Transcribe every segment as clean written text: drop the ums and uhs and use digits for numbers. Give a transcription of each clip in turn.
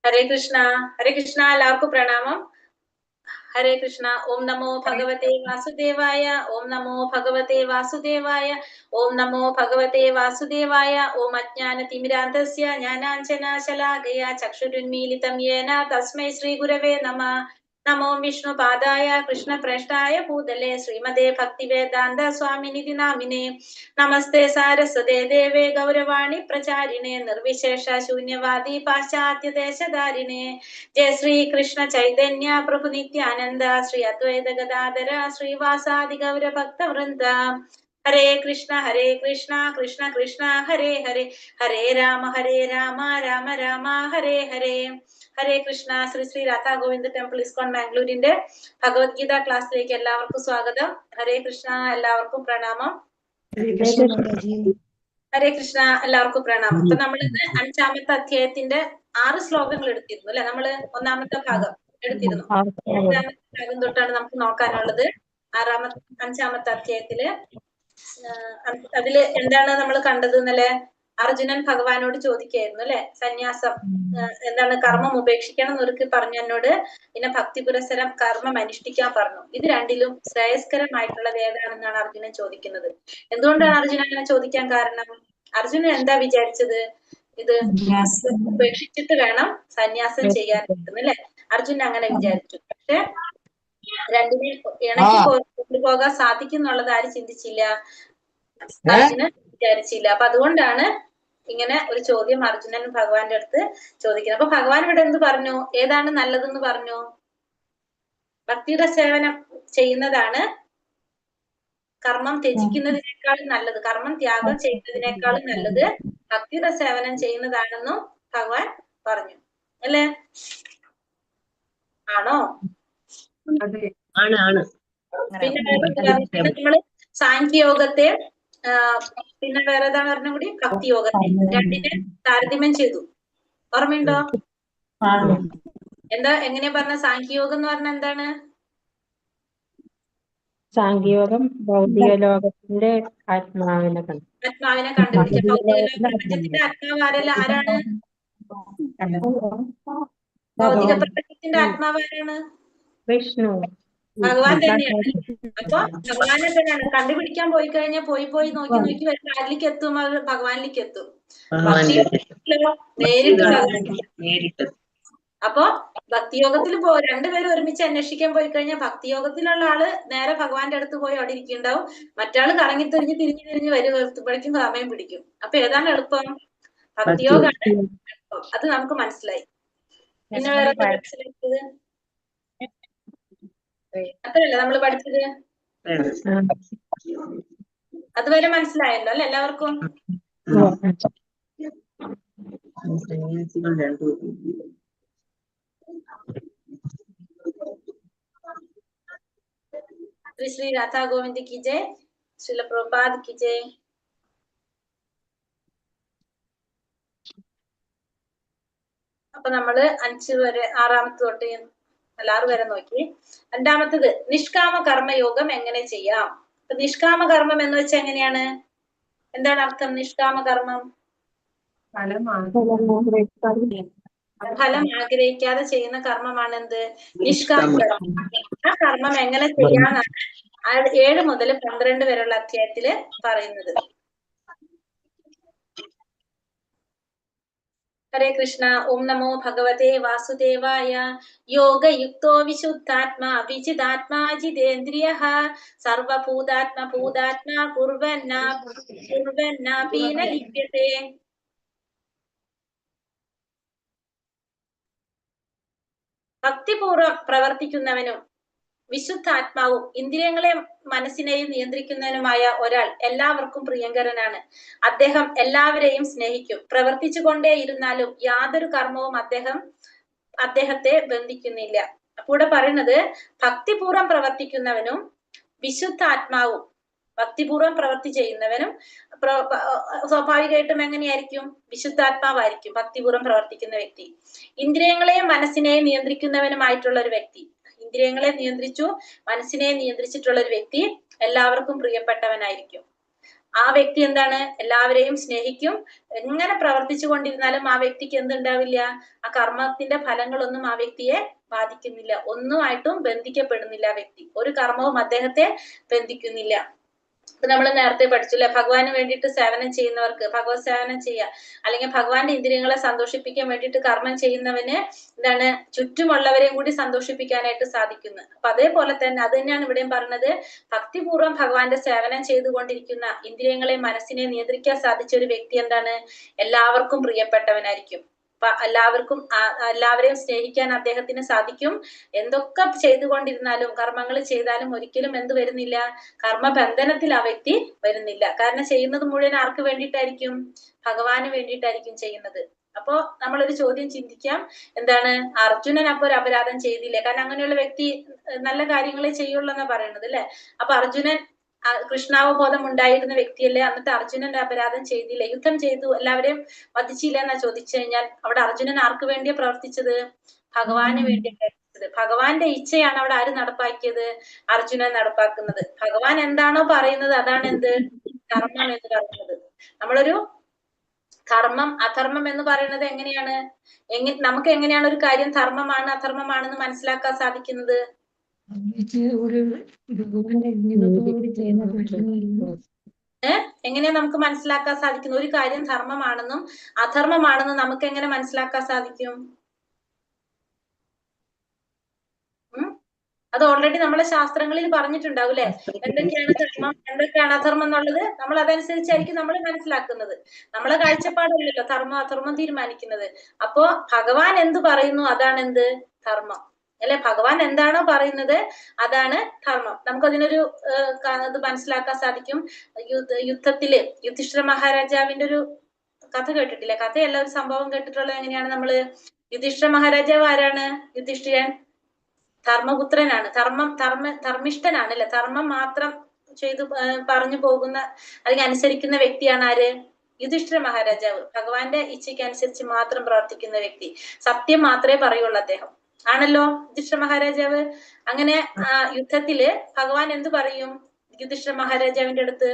ഹരേ കൃഷ്ണ. ഹരേ കൃഷ്ണ. എല്ലാവർക്കും പ്രണാമം. ഹരേ കൃഷ്ണ. ഓം നമോ ഭഗവതേ വാസുദേവായ. ഓം നമോ ഭഗവതേ വാസുദേവായ. ഓം നമോ ഭഗവതേ വാസുദേവായ. ഓം അജ്ഞാനതിമിരാന്തസ്യ ജ്ഞാനാഞ്ജനശലാകയാ ചക്ഷുരുന്മീലിതം യേന തസ്മൈ ശ്രീ ഗുരവേ നമഃ. നമോ വിഷ്ണുപാദായ കൃഷ്ണപ്രേഷ്ഠായ ഭൂതലേ ശ്രീമതേ ഭക്തിവേദാന്ത സ്വാമിനിധി നാമിനേ. നമസ്തേ സാരസ്വതേ ദേവേ ഗൗരവാണി പ്രചാരിണേ നിർവിശേഷ ശൂന്യവാദി പാശ്ചാത്യദേശധാരിണേ. ജയ ശ്രീ കൃഷ്ണ ചൈതന്യ പ്രഭു നിത്യാനന്ദ ശ്രീ അദ്വൈത ഗദാധര ശ്രീവാസാദി ഗൗര ഭക്തവൃന്ദ. ഹരേ കൃഷ്ണ കൃഷ്ണ കൃഷ്ണ ഹരേ ഹരേ. ഹരേ രാമ രാമ രാമ ഹരേ ഹരേ. ഹരേ കൃഷ്ണ. ശ്രീ ശ്രീ രാധാ ഗോവിന്ദ ടെമ്പിൾ ഇസ്കോൺ ബാംഗ്ലൂരിന്റെ ഭഗവത്ഗീത ക്ലാസ്സിലേക്ക് എല്ലാവർക്കും സ്വാഗതം. ഹരേ കൃഷ്ണ. എല്ലാവർക്കും പ്രണാമം. ഹരേ കൃഷ്ണ. എല്ലാവർക്കും പ്രണാമം. അപ്പൊ നമ്മളിന്ന് 5-ാമത്തെ അധ്യായത്തിന്റെ 6 ശ്ലോകങ്ങൾ എടുത്തിരുന്നു അല്ലെ. നമ്മള് 1-ാമത്തെ ഭാഗം എടുത്തിരുന്നു. 5-ാമത്തെ ഭാഗം തൊട്ടാണ് നമുക്ക് നോക്കാനുള്ളത്. 5-ാമത്തെ അധ്യായത്തില് അതില് എന്താണ് നമ്മൾ കണ്ടത് എന്നല്ലേ? അർജുനൻ ഭഗവാനോട് ചോദിക്കായിരുന്നു അല്ലെ, സന്യാസം എന്താണ്, കർമ്മം ഉപേക്ഷിക്കണം എന്നൊരുക്ക് പറഞ്ഞു എന്നോട്. പിന്നെ ഭക്തി പുരസരം കർമ്മം അനുഷ്ഠിക്കാൻ പറഞ്ഞു. ഇത് രണ്ടിലും ശ്രേയസ്കരമായിട്ടുള്ളത് ഏതാണെന്നാണ് അർജുനൻ ചോദിക്കുന്നത്. എന്തുകൊണ്ടാണ് അർജുനൻ അങ്ങനെ ചോദിക്കാൻ കാരണം? അർജുനൻ എന്താ വിചാരിച്ചത്? ഇത് ഉപേക്ഷിച്ചിട്ട് വേണം സന്യാസം ചെയ്യാൻ അല്ലെ. അർജുനൻ അങ്ങനെ വിചാരിച്ചു. പക്ഷെ രണ്ടിനെ ഇണക്കി കൊണ്ടുപോകാൻ സാധിക്കും എന്നുള്ളത് ആര് ചിന്തിച്ചില്ല? അർജുനൻ വിചാരിച്ചില്ല. അപ്പൊ അതുകൊണ്ടാണ് ഇങ്ങനെ ഒരു ചോദ്യം അർജുനൻ ഭഗവാന്റെ അടുത്ത് ചോദിക്കുന്നത്. അപ്പൊ ഭഗവാൻ ഇവിടെ എന്ത് പറഞ്ഞു? ഏതാണ് നല്ലതെന്ന് പറഞ്ഞു? ഭക്തിയുടെ സേവനം ചെയ്യുന്നതാണ് കർമ്മം ത്യജിക്കുന്നതിനേക്കാളും നല്ലത്. കർമ്മം ത്യാഗം ചെയ്യുന്നതിനേക്കാളും നല്ലത് ഭക്തിയുടെ സേവനം ചെയ്യുന്നതാണെന്നും ഭഗവാൻ പറഞ്ഞു അല്ലേ? ആണോ? പിന്നെ നമ്മള് സാഖ്യയോഗത്തെ പിന്നെ വേറെ ഏതാണ് പറഞ്ഞ കൂടി? ഭക്തിയോഗത്തെ രണ്ടിനെ താരതമ്യം ചെയ്തു. ഓർമ്മയുണ്ടോ? എന്താ എങ്ങനെയാ പറഞ്ഞ? സാഖ്യയോഗം എന്ന് പറഞ്ഞ എന്താണ്? സാഖ്യയോഗം ഭൗതിക ലോകത്തിന്റെ ആത്മാവിനെ കണ്ടുപിടിച്ച പ്രപഞ്ചത്തിന്റെ ആത്മാവ് ആരാണ്? ഭൗതിക പ്രപഞ്ചത്തിന്റെ ആത്മാവ് ആരാണ്? വിഷ്ണു, ഭഗവാൻ തന്നെയാണ്. അപ്പൊ ഭഗവാനെ തന്നെയാണ്. കണ്ടുപിടിക്കാൻ പോയി കഴിഞ്ഞാൽ പോയി നോക്കി വരുമ്പോൾ ആരിലേക്ക് എത്തും? ഭഗവാനിലേക്ക് എത്തും. നേരിട്ട്. അപ്പൊ ഭക്തിയോഗത്തിൽ രണ്ടുപേരും ഒരുമിച്ച് അന്വേഷിക്കാൻ പോയി കഴിഞ്ഞാൽ ഭക്തിയോഗത്തിലുള്ള ആള് നേരെ ഭഗവാന്റെ അടുത്ത് പോയി അവിടെ ഇരിക്കുന്നുണ്ടാവും. മറ്റാള് കറങ്ങി തിരിഞ്ഞ് വരുമ്പോഴേക്കും സമയം പിടിക്കും. അപ്പൊ ഏതാണ് എളുപ്പം? ഭക്തിയോഗമാണ് എളുപ്പം. അത് നമുക്ക് മനസ്സിലായി. പിന്നെ വേറെ മനസ്സിലാക്കിയത് അത്രയല്ല നമ്മള് പഠിച്ചത്. അതുവരെ മനസ്സിലായല്ലോ അല്ലെ എല്ലാവർക്കും? श्री श्री राधा गोविंद की जय. श्रील प्रभुपाद की जय. അപ്പൊ നമ്മള് 5 വരെ 6-ാമത്തെ തൊട്ട് 6 വരെ നോക്കി. 2-ാമത്തത് നിഷ്കാമ കർമ്മയോഗം എങ്ങനെ ചെയ്യാം? അപ്പൊ നിഷ്കാമ കർമ്മം എന്ന് വെച്ചാൽ എങ്ങനെയാണ്? എന്താണ് അർത്ഥം നിഷ്കാമ കർമ്മം? ഫലം ആഗ്രഹിക്കാതെ ചെയ്യുന്ന കർമ്മമാണ് എന്ത്? നിഷ്കാമ കർമ്മം. ആ കർമ്മം എങ്ങനെ ചെയ്യാന്നാണ് 7 മുതൽ 12 വരെയുള്ള അധ്യായത്തില് പറയുന്നത്. ഹരേ കൃഷ്ണ. ഓം നമോ ഭഗവതേ വാസുദേവായ. യോഗയുക്തോ വിശുദ്ധാത്മാ വിജിതാത്മാ ജിതേന്ദ്രിയഃ സർവഭൂതാത്മാ കുർവന്നാപി ന ലിപ്യതേ. ഭക്തിപൂർവ്വം പ്രവർത്തിക്കുന്നവനും വിശുദ്ധാത്മാവും ഇന്ദ്രിയങ്ങളെ മനസ്സിനെയും നിയന്ത്രിക്കുന്നവനുമായ ഒരാൾ എല്ലാവർക്കും പ്രിയങ്കരനാണ്. അദ്ദേഹം എല്ലാവരെയും സ്നേഹിക്കും. പ്രവർത്തിച്ചു കൊണ്ടേയിരുന്നാലും യാതൊരു കർമ്മവും അദ്ദേഹത്തെ ബന്ധിക്കുന്നില്ല. കൂടെ പറയുന്നത് ഭക്തിപൂർവ്വം പ്രവർത്തിക്കുന്നവനും വിശുദ്ധാത്മാവും, ഭക്തിപൂർവ്വം പ്രവൃത്തി ചെയ്യുന്നവനും സ്വാഭാവികമായിട്ടും എങ്ങനെയായിരിക്കും? വിശുദ്ധാത്മാവായിരിക്കും ഭക്തിപൂർവ്വം പ്രവർത്തിക്കുന്ന വ്യക്തി. ഇന്ദ്രിയങ്ങളെയും മനസ്സിനെയും നിയന്ത്രിക്കുന്നവനുമായിട്ടുള്ള ഒരു വ്യക്തി, ഇന്ദ്രിയങ്ങളെ നിയന്ത്രിച്ചു മനസ്സിനെ നിയന്ത്രിച്ചിട്ടുള്ള ഒരു വ്യക്തി എല്ലാവർക്കും പ്രിയപ്പെട്ടവനായിരിക്കും. ആ വ്യക്തി എന്താണ്? എല്ലാവരെയും സ്നേഹിക്കും. എങ്ങനെ പ്രവർത്തിച്ചു കൊണ്ടിരുന്നാലും ആ വ്യക്തിക്ക് എന്തുണ്ടാവില്ല? ആ കർമ്മത്തിന്റെ ഫലങ്ങളൊന്നും ആ വ്യക്തിയെ ബാധിക്കുന്നില്ല. ഒന്നുമായിട്ടും ബന്ധിക്കപ്പെടുന്നില്ല. ആ വ്യക്തി ഒരു കർമ്മവും അദ്ദേഹത്തെ ബന്ധിക്കുന്നില്ല. നമ്മൾ നേരത്തെ പഠിച്ചു അല്ലെ, ഭഗവാന് വേണ്ടിയിട്ട് സേവനം ചെയ്യുന്നവർക്ക് ഭഗവത് സേവനം ചെയ്യുക, അല്ലെങ്കിൽ ഭഗവാന്റെ ഇന്ദ്രിയങ്ങളെ സന്തോഷിപ്പിക്കാൻ വേണ്ടിയിട്ട് കർമ്മം ചെയ്യുന്നവന് എന്താണ്? ചുറ്റുമുള്ളവരെയും കൂടി സന്തോഷിപ്പിക്കാനായിട്ട് സാധിക്കുന്നു. അപ്പൊ അതേപോലെ തന്നെ അത് തന്നെയാണ് ഇവിടെയും പറഞ്ഞത്. ഭക്തിപൂർവ്വം ഭഗവാന്റെ സേവനം ചെയ്തുകൊണ്ടിരിക്കുന്ന, ഇന്ദ്രിയങ്ങളെ മനസ്സിനെ നിയന്ത്രിക്കാൻ സാധിച്ച ഒരു വ്യക്തി എന്താണ്? എല്ലാവർക്കും പ്രിയപ്പെട്ടവനായിരിക്കും. എല്ലാവരെയും സ്നേഹിക്കാൻ അദ്ദേഹത്തിന് സാധിക്കും. എന്തൊക്കെ ചെയ്തുകൊണ്ടിരുന്നാലും, കർമ്മങ്ങൾ ചെയ്താലും ഒരിക്കലും എന്ത് വരുന്നില്ല? കർമ്മബന്ധനത്തിൽ ആ വ്യക്തി വരുന്നില്ല. കാരണം ചെയ്യുന്നത് മുഴുവൻ ആർക്ക് വേണ്ടിയിട്ടായിരിക്കും? ഭഗവാന് വേണ്ടിയിട്ടായിരിക്കും ചെയ്യുന്നത്. അപ്പോ നമ്മളൊരു ചോദ്യം ചിന്തിക്കാം, എന്താണ്? അർജുനൻ അപ്പൊ ഒരു അപരാധം ചെയ്തില്ലേ? കാരണം അങ്ങനെയുള്ള വ്യക്തി നല്ല കാര്യങ്ങളെ ചെയ്യുള്ളൂ എന്നാ പറയുന്നത് അല്ലെ. അപ്പൊ അർജുനൻ കൃഷ്ണാവബോധം ഉണ്ടായിരുന്ന വ്യക്തിയല്ലേ, എന്നിട്ട് അർജുനൻ അപരാധം ചെയ്തില്ല, യുദ്ധം ചെയ്തു, എല്ലാവരെയും വധിച്ചില്ല എന്നാ ചോദിച്ചു കഴിഞ്ഞാൽ അവിടെ അർജുനൻ ആർക്ക് വേണ്ടിയാ പ്രവർത്തിച്ചത്? ഭഗവാന് വേണ്ടിയാ പ്രവർത്തിച്ചത്. ഭഗവാന്റെ ഇച്ഛയാണ് അവിടെ ആര് നടപ്പാക്കിയത്? അർജുനൻ നടപ്പാക്കുന്നത്. ഭഗവാൻ എന്താണോ പറയുന്നത് അതാണ് എന്ത്? കർമ്മം എന്ന് പറയുന്നത്. നമ്മളൊരു ധർമ്മം അധർമ്മം എന്ന് പറയുന്നത് എങ്ങനെയാണ്? നമുക്ക് എങ്ങനെയാണ് ഒരു കാര്യം ധർമ്മമാണ് അധർമ്മമാണെന്ന് മനസ്സിലാക്കാൻ സാധിക്കുന്നത്? എങ്ങനെയാ നമുക്ക് മനസ്സിലാക്കാൻ സാധിക്കുന്നത്? ഒരു കാര്യം ധർമ്മമാണെന്നും അധർമ്മമാണെന്നും നമുക്ക് എങ്ങനെ മനസ്സിലാക്കാൻ സാധിക്കും? അത് ഓൾറെഡി നമ്മളെ ശാസ്ത്രങ്ങളിൽ പറഞ്ഞിട്ടുണ്ടാവും അല്ലെ, എന്തൊക്കെയാണ് ധർമ്മം എന്തൊക്കെയാണ് അധർമ്മം എന്നുള്ളത്. നമ്മൾ അതനുസരിച്ചായിരിക്കും നമ്മൾ മനസ്സിലാക്കുന്നത്. നമ്മളെ കാഴ്ചപ്പാടല്ലല്ലോ ധർമ്മം അധർമ്മം തീരുമാനിക്കുന്നത്. അപ്പോ ഭഗവാൻ എന്ത് പറയുന്നു അതാണ് എന്ത്? ധർമ്മം അല്ലെ. ഭഗവാൻ എന്താണോ പറയുന്നത് അതാണ് ധർമ്മം. നമുക്കതിനൊരു ഇത് മനസ്സിലാക്കാൻ സാധിക്കും. യുദ്ധത്തില് യുധിഷ്ഠിര മഹാരാജാവിന്റെ ഒരു കഥ കേട്ടിട്ടില്ലേ? കഥയല്ല, ഒരു സംഭവം കേട്ടിട്ടുള്ളത് എങ്ങനെയാണ് നമ്മള്? യുധിഷ്ഠിര മഹാരാജാവ് ആരാണ്? യുധിഷ്ഠിരൻ ധർമ്മപുത്രനാണ്, ധർമ്മിഷ്ഠനാണ് അല്ലെ. ധർമ്മം മാത്രം ചെയ്തു പറഞ്ഞു പോകുന്ന അല്ലെങ്കിൽ അനുസരിക്കുന്ന വ്യക്തിയാണ് ആര്? യുധിഷ്ഠിര മഹാരാജാവ്. ഭഗവാന്റെ ഇച്ഛയ്ക്ക് അനുസരിച്ച് മാത്രം പ്രവർത്തിക്കുന്ന വ്യക്തി, സത്യം മാത്രമേ പറയുള്ളൂ അദ്ദേഹം ആണല്ലോ യുധിഷ്ഠിര മഹാരാജാവ്. അങ്ങനെ യുദ്ധത്തില് ഭഗവാൻ എന്ത് പറയും യുധിഷ്ഠിര മഹാരാജാവിന്റെ അടുത്ത്?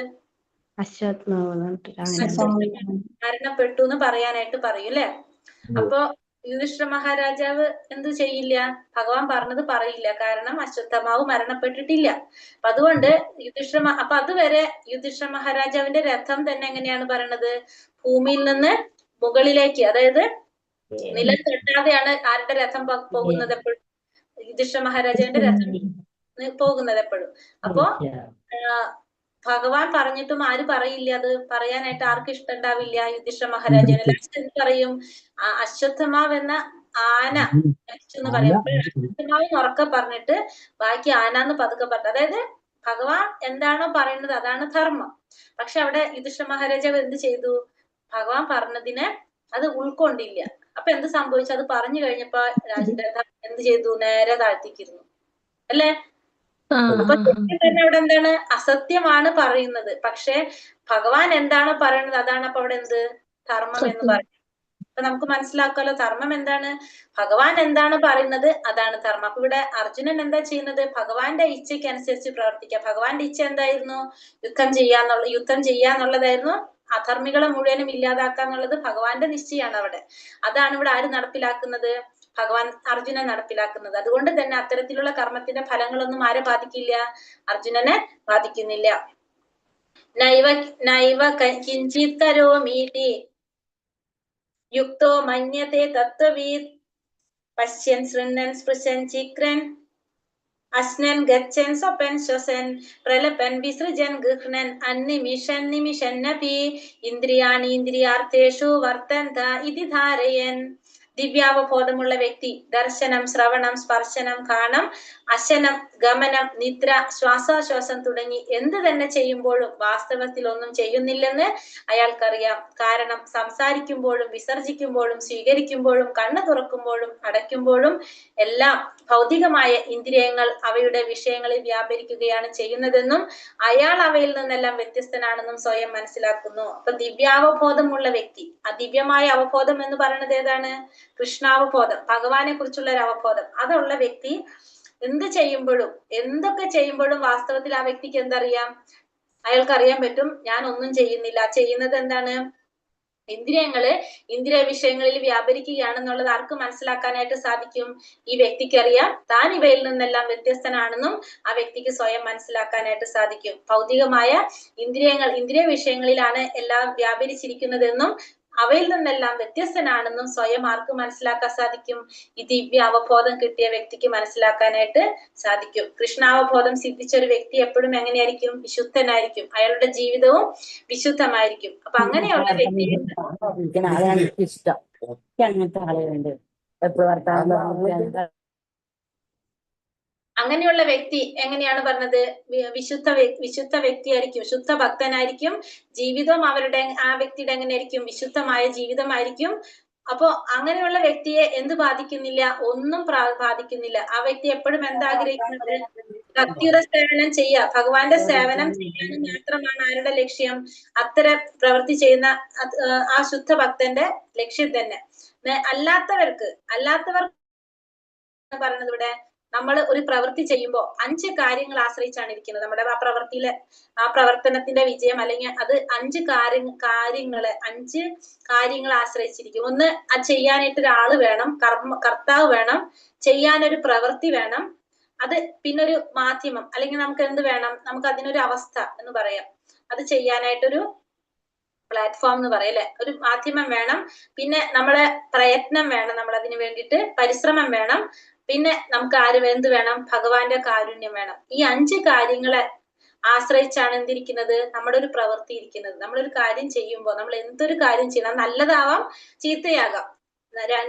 മരണപ്പെട്ടു എന്ന് പറയാനായിട്ട് പറയും അല്ലെ. അപ്പോ യുധിഷ്ഠിര മഹാരാജാവ് എന്ത് ചെയ്യില്ല? ഭഗവാൻ പറഞ്ഞത് പറയില്ല. കാരണം അശ്വത്ഥമാവ് മരണപ്പെട്ടിട്ടില്ല. അപ്പൊ അതുകൊണ്ട് അപ്പൊ അതുവരെ യുധിഷ്ഠിര മഹാരാജാവിന്റെ രഥം തന്നെ എങ്ങനെയാണ് പറയണത്? ഭൂമിയിൽ നിന്ന് മുകളിലേക്ക്, അതായത് നിലം തൊട്ടാതെയാണ് ആരുടെ രഥം പോകുന്നത് എപ്പോഴും? യുധിഷ്ഠിര മഹാരാജാവിന്റെ രഥം പോകുന്നത് എപ്പോഴും. അപ്പോ ഭഗവാൻ പറഞ്ഞിട്ടും ആര് പറയില്ല? അത് പറയാനായിട്ട് ആർക്കും ഇഷ്ടമുണ്ടാവില്ല? യുധിഷ്ഠിര മഹാരാജാവിന്. ലാസ്റ്റ് എന്ത് പറയും? അശ്വത്ഥമാവ് എന്ന ആന എന്ന് പറയും. അശ്വത്ഥമാവ് ഉറക്കെ പറഞ്ഞിട്ട് ബാക്കി ആന എന്ന് പതുക്കെ പറഞ്ഞു. അതായത് ഭഗവാൻ എന്താണോ പറയുന്നത് അതാണ് ധർമ്മം. പക്ഷെ അവിടെ യുധിഷ്ഠിര മഹാരാജാവ് എന്ത് ചെയ്തു? ഭഗവാൻ പറഞ്ഞതിനെ അത് ഉൾക്കൊണ്ടില്ല. അപ്പൊ എന്ത് സംഭവിച്ചു? അത് പറഞ്ഞു കഴിഞ്ഞപ്പോ എന്ത് ചെയ്തു? നേരെ താഴ്ത്തിക്കിരുന്നു അല്ലെ. അപ്പൊ തന്നെ അവിടെ എന്താണ്? അസത്യമാണ് പറയുന്നത്. പക്ഷെ ഭഗവാൻ എന്താണോ പറയുന്നത് അതാണ് അപ്പൊ അവിടെ എന്ത്? ധർമ്മം എന്ന് പറയുന്നത്. അപ്പൊ നമുക്ക് മനസ്സിലാക്കാലോ ധർമ്മം എന്താണ്? ഭഗവാൻ എന്താണ് പറയുന്നത് അതാണ് ധർമ്മം. അപ്പൊ ഇവിടെ അർജുനൻ എന്താ ചെയ്യുന്നത്? ഭഗവാന്റെ ഇച്ഛയ്ക്ക് അനുസരിച്ച് പ്രവർത്തിക്കുക. ഭഗവാന്റെ ഇച്ഛ എന്തായിരുന്നു? യുദ്ധം ചെയ്യാന്നുള്ളതായിരുന്നു. അധർമ്മികളെ മുഴുവനും ഇല്ലാതാക്കാന്നുള്ളത് ഭഗവാന്റെ നിശ്ചയാണ് അവിടെ. അതാണ് ഇവിടെ ആര് നടപ്പിലാക്കുന്നത്? ഭഗവാൻ അർജുനൻ നടപ്പിലാക്കുന്നത്. അതുകൊണ്ട് തന്നെ അത്തരത്തിലുള്ള കർമ്മത്തിന്റെ ഫലങ്ങളൊന്നും ആരെ ബാധിക്കില്ല? അർജുനനെ ബാധിക്കുന്നില്ല. നൈവ കിഞ്ചിത് കരോമീതി യുക്തോ മന്യത്തെ തത്വവീത് പശ്യൻ ശൃണ്ണൻ സ്പൃശൻ ചിക്രൻ അശ്നൻ ഗച്ഛൻ സ്വപൻ ശ്വസൻ പ്രലപൻ വിസൃജൻ ഗൃഹ്ണൻ നിമിഷന്നപി ഇന്ദ്രിയാണി ഇന്ദ്രിയാർത്ഥേഷു വർത്തന്ത ഇതി ധാരയൻ. ദിവ്യാവബോധമുള്ള വ്യക്തി ദർശനം, ശ്രവണം, സ്പർശനം, കാണം, അശനം, ഗമനം, നിദ്ര, ശ്വാസോച്ഛ്വാസം തുടങ്ങി എന്ത് തന്നെ ചെയ്യുമ്പോഴും വാസ്തവത്തിൽ ഒന്നും ചെയ്യുന്നില്ലെന്ന് അയാൾക്കറിയാം. കാരണം സംസാരിക്കുമ്പോഴും വിസർജിക്കുമ്പോഴും സ്വീകരിക്കുമ്പോഴും കണ്ണു തുറക്കുമ്പോഴും അടയ്ക്കുമ്പോഴും എല്ലാം ഭൗതികമായ ഇന്ദ്രിയങ്ങൾ അവയുടെ വിഷയങ്ങളിൽ വ്യാപരിക്കുകയാണ് ചെയ്യുന്നതെന്നും അയാൾ അവയിൽ നിന്നെല്ലാം വ്യത്യസ്തനാണെന്നും സ്വയം മനസ്സിലാക്കുന്നു. അപ്പൊ ദിവ്യാവബോധമുള്ള വ്യക്തി, ആ ദിവ്യമായ അവബോധം എന്ന് പറയുന്നത് ഏതാണ്? കൃഷ്ണാവബോധം, ഭഗവാനെ കുറിച്ചുള്ള ഒരു അവബോധം. അതുള്ള വ്യക്തി എന്ത് ചെയ്യുമ്പോഴും എന്തൊക്കെ ചെയ്യുമ്പോഴും വാസ്തവത്തിൽ ആ വ്യക്തിക്ക് എന്തറിയാം? അയാൾക്ക് അറിയാൻ പറ്റും, ഞാൻ ഒന്നും ചെയ്യുന്നില്ല. ചെയ്യുന്നത് എന്താണ്? ഇന്ദ്രിയങ്ങള് ഇന്ദ്രിയ വിഷയങ്ങളിൽ വ്യാപരിക്കുകയാണെന്നുള്ളത് ആർക്ക് മനസ്സിലാക്കാനായിട്ട് സാധിക്കും? ഈ വ്യക്തിക്ക് അറിയാം താൻ ഇവയിൽ നിന്നെല്ലാം വ്യത്യസ്തനാണെന്നും ആ വ്യക്തിക്ക് സ്വയം മനസ്സിലാക്കാനായിട്ട് സാധിക്കും. ഭൗതികമായ ഇന്ദ്രിയ വിഷയങ്ങളിലാണ് എല്ലാം വ്യാപരിച്ചിരിക്കുന്നതെന്നും അവയിൽ നിന്നെല്ലാം വ്യത്യസ്തനാണെന്നും സ്വയം ആർക്ക് മനസ്സിലാക്കാൻ സാധിക്കും? ഈ ദിവ്യ അവബോധം കിട്ടിയ വ്യക്തിക്ക് മനസ്സിലാക്കാനായിട്ട് സാധിക്കും. കൃഷ്ണാവബോധം സിദ്ധിച്ച ഒരു വ്യക്തി എപ്പോഴും എങ്ങനെയായിരിക്കും? വിശുദ്ധനായിരിക്കും. അയാളുടെ ജീവിതവും വിശുദ്ധമായിരിക്കും. അപ്പൊ അങ്ങനെയുള്ള വ്യക്തി ഇഷ്ടം അങ്ങനത്തെ ആളുകളുണ്ട്. അങ്ങനെയുള്ള വ്യക്തി എങ്ങനെയാണ് പറഞ്ഞത്? വിശുദ്ധ വ്യക്തിയായിരിക്കും, ശുദ്ധ ഭക്തനായിരിക്കും. ജീവിതം ആ വ്യക്തിയുടെ എങ്ങനെയായിരിക്കും? വിശുദ്ധമായ ജീവിതമായിരിക്കും. അപ്പോ അങ്ങനെയുള്ള വ്യക്തിയെ എന്ത് ബാധിക്കുന്നില്ല? ഒന്നും ബാധിക്കുന്നില്ല. ആ വ്യക്തി എപ്പോഴും എന്താഗ്രഹിക്കുന്നത്? ഭക്തിയുടെ സേവനം ചെയ്യുക, ഭഗവാന്റെ സേവനം ചെയ്യാനും മാത്രമാണ് ആരുടെ ലക്ഷ്യം? അത്തരം പ്രവൃത്തി ചെയ്യുന്ന ആ ശുദ്ധ ഭക്തന്റെ ലക്ഷ്യം തന്നെ. അല്ലാത്തവർ പറയുന്നത് ഇവിടെ നമ്മൾ ഒരു പ്രവൃത്തി ചെയ്യുമ്പോൾ 5 കാര്യങ്ങൾ ആശ്രയിച്ചാണ് ഇരിക്കുന്നത്. നമ്മുടെ ആ പ്രവർത്തനത്തിന്റെ വിജയം അല്ലെങ്കിൽ അത് 5 കാര്യങ്ങളെ ആശ്രയിച്ചിരിക്കും. ഒന്ന്, അത് ചെയ്യാനായിട്ട് ഒരാള് വേണം, കർത്താവ് വേണം, ചെയ്യാനൊരു പ്രവൃത്തി വേണം, അത് പിന്നൊരു മാധ്യമം അല്ലെങ്കിൽ നമുക്ക് എന്ത് വേണം? നമുക്ക് അതിനൊരു അവസ്ഥ എന്ന് പറയാം. അത് ചെയ്യാനായിട്ടൊരു പ്ലാറ്റ്ഫോം എന്ന് പറയും അല്ലെ, ഒരു മാധ്യമം വേണം, പിന്നെ നമ്മളെ പ്രയത്നം വേണം, നമ്മൾ അതിന് വേണ്ടിയിട്ട് പരിശ്രമം വേണം, പിന്നെ നമുക്ക് എന്ത് വേണം? ഭഗവാന്റെ കാരുണ്യം വേണം. ഈ 5 കാര്യങ്ങളെ ആശ്രയിച്ചാണ് എന്തിരിക്കുന്നത്? നമ്മുടെ ഒരു പ്രവൃത്തി ഇരിക്കുന്നത്. നമ്മളൊരു കാര്യം ചെയ്യുമ്പോൾ നമ്മൾ എന്തൊരു കാര്യം ചെയ്യണം, നല്ലതാവാം ചീത്തയാകാം.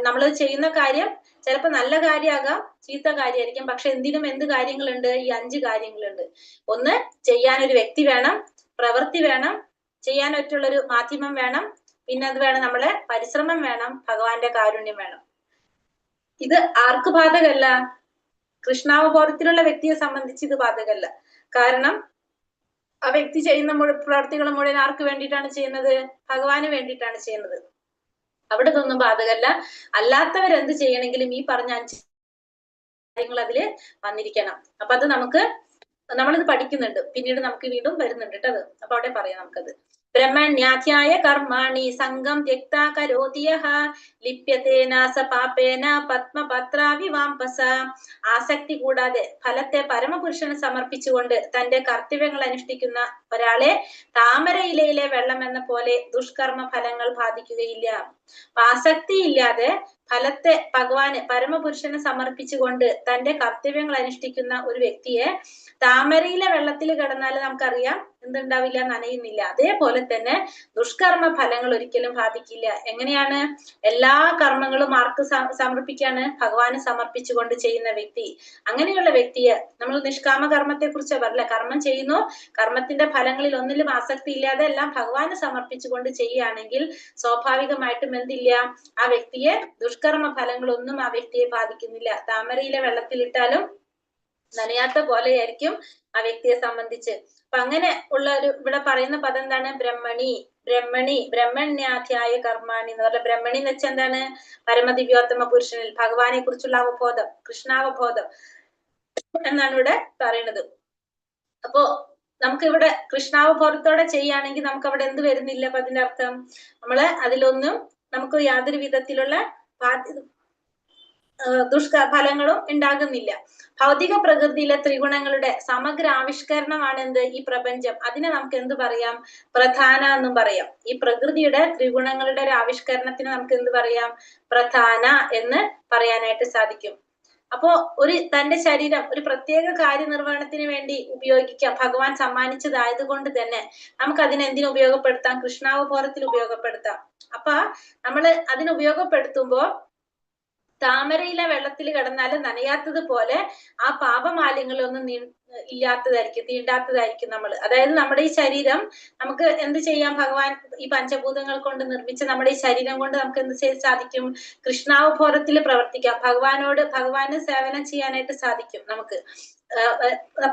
നമ്മൾ ചെയ്യുന്ന കാര്യം ചിലപ്പോ നല്ല കാര്യമാകാം, ചീത്ത കാര്യമായിരിക്കും. പക്ഷെ എന്തിനും എന്ത് കാര്യങ്ങളുണ്ട്? ഈ 5 കാര്യങ്ങളുണ്ട്. ഒന്ന്, ചെയ്യാനൊരു വ്യക്തി വേണം, പ്രവൃത്തി വേണം, ചെയ്യാനായിട്ടുള്ളൊരു മാധ്യമം വേണം, പിന്നെ അത് വേണം നമ്മളെ പരിശ്രമം വേണം, ഭഗവാന്റെ കാരുണ്യം വേണം. ഇത് ആർക്ക് ബാധകല്ല? കൃഷ്ണാവബോധത്തിലുള്ള വ്യക്തിയെ സംബന്ധിച്ച് ഇത് ബാധകല്ല. കാരണം ആ വ്യക്തി ചെയ്യുന്ന പ്രവർത്തികൾ മുഴുവൻ ആർക്ക് വേണ്ടിയിട്ടാണ് ചെയ്യുന്നത്? ഭഗവാന് വേണ്ടിയിട്ടാണ് ചെയ്യുന്നത്. അവിടെ ഇതൊന്നും ബാധകല്ല. അല്ലാത്തവരെന്ത് ചെയ്യണമെങ്കിലും ഈ പറഞ്ഞ 5 കാര്യങ്ങൾ അതില് വന്നിരിക്കണം. അപ്പൊ അത് നമ്മളിത് പഠിക്കുന്നുണ്ട്, പിന്നീട് നമുക്ക് വീണ്ടും വരുന്നുണ്ട് കേട്ടോ അത്. അപ്പൊ അവിടെ പറയാം നമുക്കത്. ബ്രഹ്മണ്യാധ്യായ കർമാണി സംഘം ത്യക്താ കരോതി യഃ ലിപ്യതേന സ പാപേന പത്മപത്രാവിവാംപസ. ആസക്തി കൂടാതെ ഫലത്തെ പരമപുരുഷന് സമർപ്പിച്ചുകൊണ്ട് തന്റെ കർത്തവ്യങ്ങൾ അനുഷ്ഠിക്കുന്ന ഒരാളെ താമരയിലയിലെ വെള്ളം എന്ന പോലെ ദുഷ്കർമ്മ ഫലങ്ങൾ ബാധിക്കുകയില്ല. ആസക്തി ഇല്ലാതെ ഫലത്തെ ഭഗവാന് പരമപുരുഷന് സമർപ്പിച്ചുകൊണ്ട് തന്റെ കർത്തവ്യങ്ങൾ അനുഷ്ഠിക്കുന്ന ഒരു വ്യക്തിയെ താമരയിലെ വെള്ളത്തിൽ കിടന്നാൽ നമുക്കറിയാം എന്തുണ്ടാവില്ല? നനയുന്നില്ല. അതേപോലെ തന്നെ ദുഷ്കർമ്മ ഫലങ്ങൾ ഒരിക്കലും ബാധിക്കില്ല. എങ്ങനെയാണ്? എല്ലാ കർമ്മങ്ങളും ആർക്ക് സമർപ്പിക്കാണ്? ഭഗവാന് സമർപ്പിച്ചുകൊണ്ട് ചെയ്യുന്ന വ്യക്തി. അങ്ങനെയുള്ള വ്യക്തിയെ നമ്മൾ നിഷ്കാമ കർമ്മത്തെ കുറിച്ച് പറയില്ല. കർമ്മം ചെയ്യുന്നു, കർമ്മത്തിന്റെ ഫലങ്ങളിൽ ഒന്നിലും ആസക്തി ഇല്ലാതെ എല്ലാം ഭഗവാന് സമർപ്പിച്ചുകൊണ്ട് ചെയ്യുകയാണെങ്കിൽ സ്വാഭാവികമായിട്ടും എന്തില്ല? ആ വ്യക്തിയെ ദുഷ്കർമ്മ ഫലങ്ങളൊന്നും ആ വ്യക്തിയെ ബാധിക്കുന്നില്ല. താമരയിലെ വെള്ളത്തിലിട്ടാലും നനയാത്ത പോലെയായിരിക്കും ആ വ്യക്തിയെ സംബന്ധിച്ച്. അപ്പൊ അങ്ങനെ ഉള്ള ഇവിടെ പറയുന്ന പദം എന്താണ്? ബ്രഹ്മണ്യാധ്യായ കർമാണി എന്ന് പറഞ്ഞ ബ്രഹ്മണി എന്ന് വെച്ചാൽ എന്താണ്? പരമദിവ്യോത്തമ പുരുഷനിൽ ഭഗവാനെ കുറിച്ചുള്ള അവബോധം, കൃഷ്ണാവബോധം എന്നാണ് ഇവിടെ പറയുന്നത്. അപ്പോ നമുക്കിവിടെ കൃഷ്ണാവബോധത്തോടെ ചെയ്യുകയാണെങ്കിൽ നമുക്ക് അവിടെ എന്ത് വരുന്നില്ല? അപ്പൊ അതിന്റെ അർത്ഥം അതിലൊന്നും നമുക്ക് യാതൊരു വിധത്തിലുള്ള ഫലങ്ങളും ഉണ്ടാകുന്നില്ല. ഭൗതിക പ്രകൃതിയിലെ ത്രിഗുണങ്ങളുടെ സമഗ്ര ആവിഷ്കരണമാണ് എന്ത്? ഈ പ്രപഞ്ചം. അതിനെ നമുക്ക് എന്ത് പറയാം? പ്രധാന എന്നും പറയാം. ഈ പ്രകൃതിയുടെ ത്രിഗുണങ്ങളുടെ ഒരു ആവിഷ്കരണത്തിന് നമുക്ക് എന്ത് പറയാം? പ്രധാന എന്ന് പറയാനായിട്ട് സാധിക്കും. അപ്പോ തന്റെ ശരീരം ഒരു പ്രത്യേക കാര്യനിർവഹണത്തിന് വേണ്ടി ഉപയോഗിക്കാം, ഭഗവാൻ സമ്മാനിച്ചതായത് കൊണ്ട് തന്നെ നമുക്ക് അതിനെ എന്തിനു ഉപയോഗപ്പെടുത്താം? കൃഷ്ണാവബോധത്തിൽ ഉപയോഗപ്പെടുത്താം. അപ്പൊ അതിന് ഉപയോഗപ്പെടുത്തുമ്പോ താമരയിലെ വെള്ളത്തിൽ കിടന്നാലും നനയാത്തതുപോലെ ആ പാപമാലിന്യങ്ങളൊന്നും ഇല്ലാത്തതായിരിക്കും, തീണ്ടാത്തതായിരിക്കും നമ്മൾ. അതായത് നമ്മുടെ ഈ ശരീരം നമുക്ക് എന്ത് ചെയ്യാം? ഭഗവാൻ ഈ പഞ്ചഭൂതങ്ങൾ കൊണ്ട് നിർമ്മിച്ച നമ്മുടെ ഈ ശരീരം കൊണ്ട് നമുക്ക് എന്ത് ചെയ്യാൻ സാധിക്കും? കൃഷ്ണാവബോധത്തിൽ പ്രവർത്തിക്കാം. ഭഗവാന് സേവനം ചെയ്യാനായിട്ട് സാധിക്കും. നമുക്ക്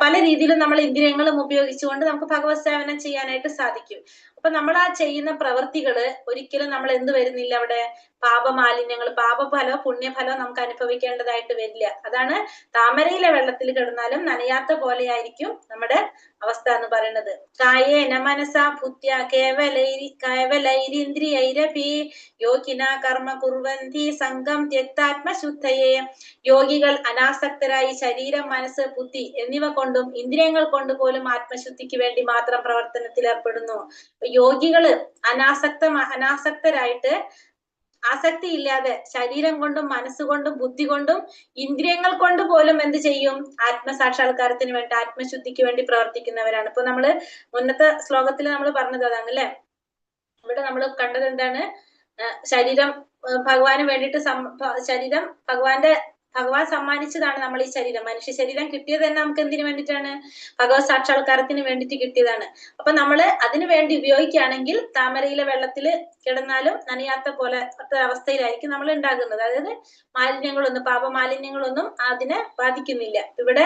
പല രീതിയിലും നമ്മൾ ഇന്ദ്രിയങ്ങളും ഉപയോഗിച്ചുകൊണ്ട് നമുക്ക് ഭഗവത് സേവനം ചെയ്യാനായിട്ട് സാധിക്കും. അപ്പൊ നമ്മൾ ആ ചെയ്യുന്ന പ്രവൃത്തികള് ഒരിക്കലും നമ്മൾ എന്ത് വരുന്നില്ല, അവിടെ പാപമാലിന്യങ്ങൾ, പാപഫലോ പുണ്യഫലോ നമുക്ക് അനുഭവിക്കേണ്ടതായിട്ട് വരില്ല. അതാണ് താമരയിലെ വെള്ളത്തിൽ കിടന്നാലും നനയാത്ത പോലെയായിരിക്കും നമ്മുടെ അവസ്ഥ എന്ന് പറയുന്നത്. കായേന മനസാ ഭൂത്യ കേവലൈരിന്ദ്രിയൈരപി യോഗിന കർമ്മ കുർവന്തി സംഘം ത്യക്താത്മശുദ്ധയെ. യോഗികൾ അനാസക്തരായി ശരീരം, മനസ്സ്, ബുദ്ധി എന്നിവ കൊണ്ടും ഇന്ദ്രിയങ്ങൾ കൊണ്ട് പോലും ആത്മശുദ്ധിക്ക് വേണ്ടി മാത്രം പ്രവർത്തനത്തിൽ ഏർപ്പെടുന്നു. യോഗികള് അനാസക്തരായിട്ട്, ആസക്തി ഇല്ലാതെ ശരീരം കൊണ്ടും മനസ്സുകൊണ്ടും ബുദ്ധി കൊണ്ടും ഇന്ദ്രിയങ്ങൾ കൊണ്ട് പോലും എന്ത് ചെയ്യും? ആത്മസാക്ഷാത്കാരത്തിന് വേണ്ടി, ആത്മശുദ്ധിക്ക് വേണ്ടി പ്രവർത്തിക്കുന്നവരാണ്. ഇപ്പൊ നമ്മള് മുന്നത്തെ ശ്ലോകത്തിൽ നമ്മൾ പറഞ്ഞത് അതാണ് അല്ലെ. ഇവിടെ നമ്മൾ കണ്ടത് എന്താണ്? ശരീരം ഭഗവാന് വേണ്ടിയിട്ട് ഭഗവാൻ സമ്മാനിച്ചതാണ് നമ്മൾ ഈ ശരീരം. മനുഷ്യ ശരീരം കിട്ടിയത് തന്നെ നമുക്ക് എന്തിനു വേണ്ടിയിട്ടാണ്? ഭഗവത് സാക്ഷാത്കാരത്തിന് വേണ്ടിയിട്ട് കിട്ടിയതാണ്. അപ്പൊ നമ്മള് അതിനു വേണ്ടി ഉപയോഗിക്കുകയാണെങ്കിൽ താമരയിലെ വെള്ളത്തിൽ കിടന്നാലും നനയാത്ത പോലെ അവസ്ഥയിലായിരിക്കും നമ്മൾ ഉണ്ടാകുന്നത്. അതായത് പാപമാലിന്യങ്ങളൊന്നും അതിനെ ബാധിക്കുന്നില്ല. ഇവിടെ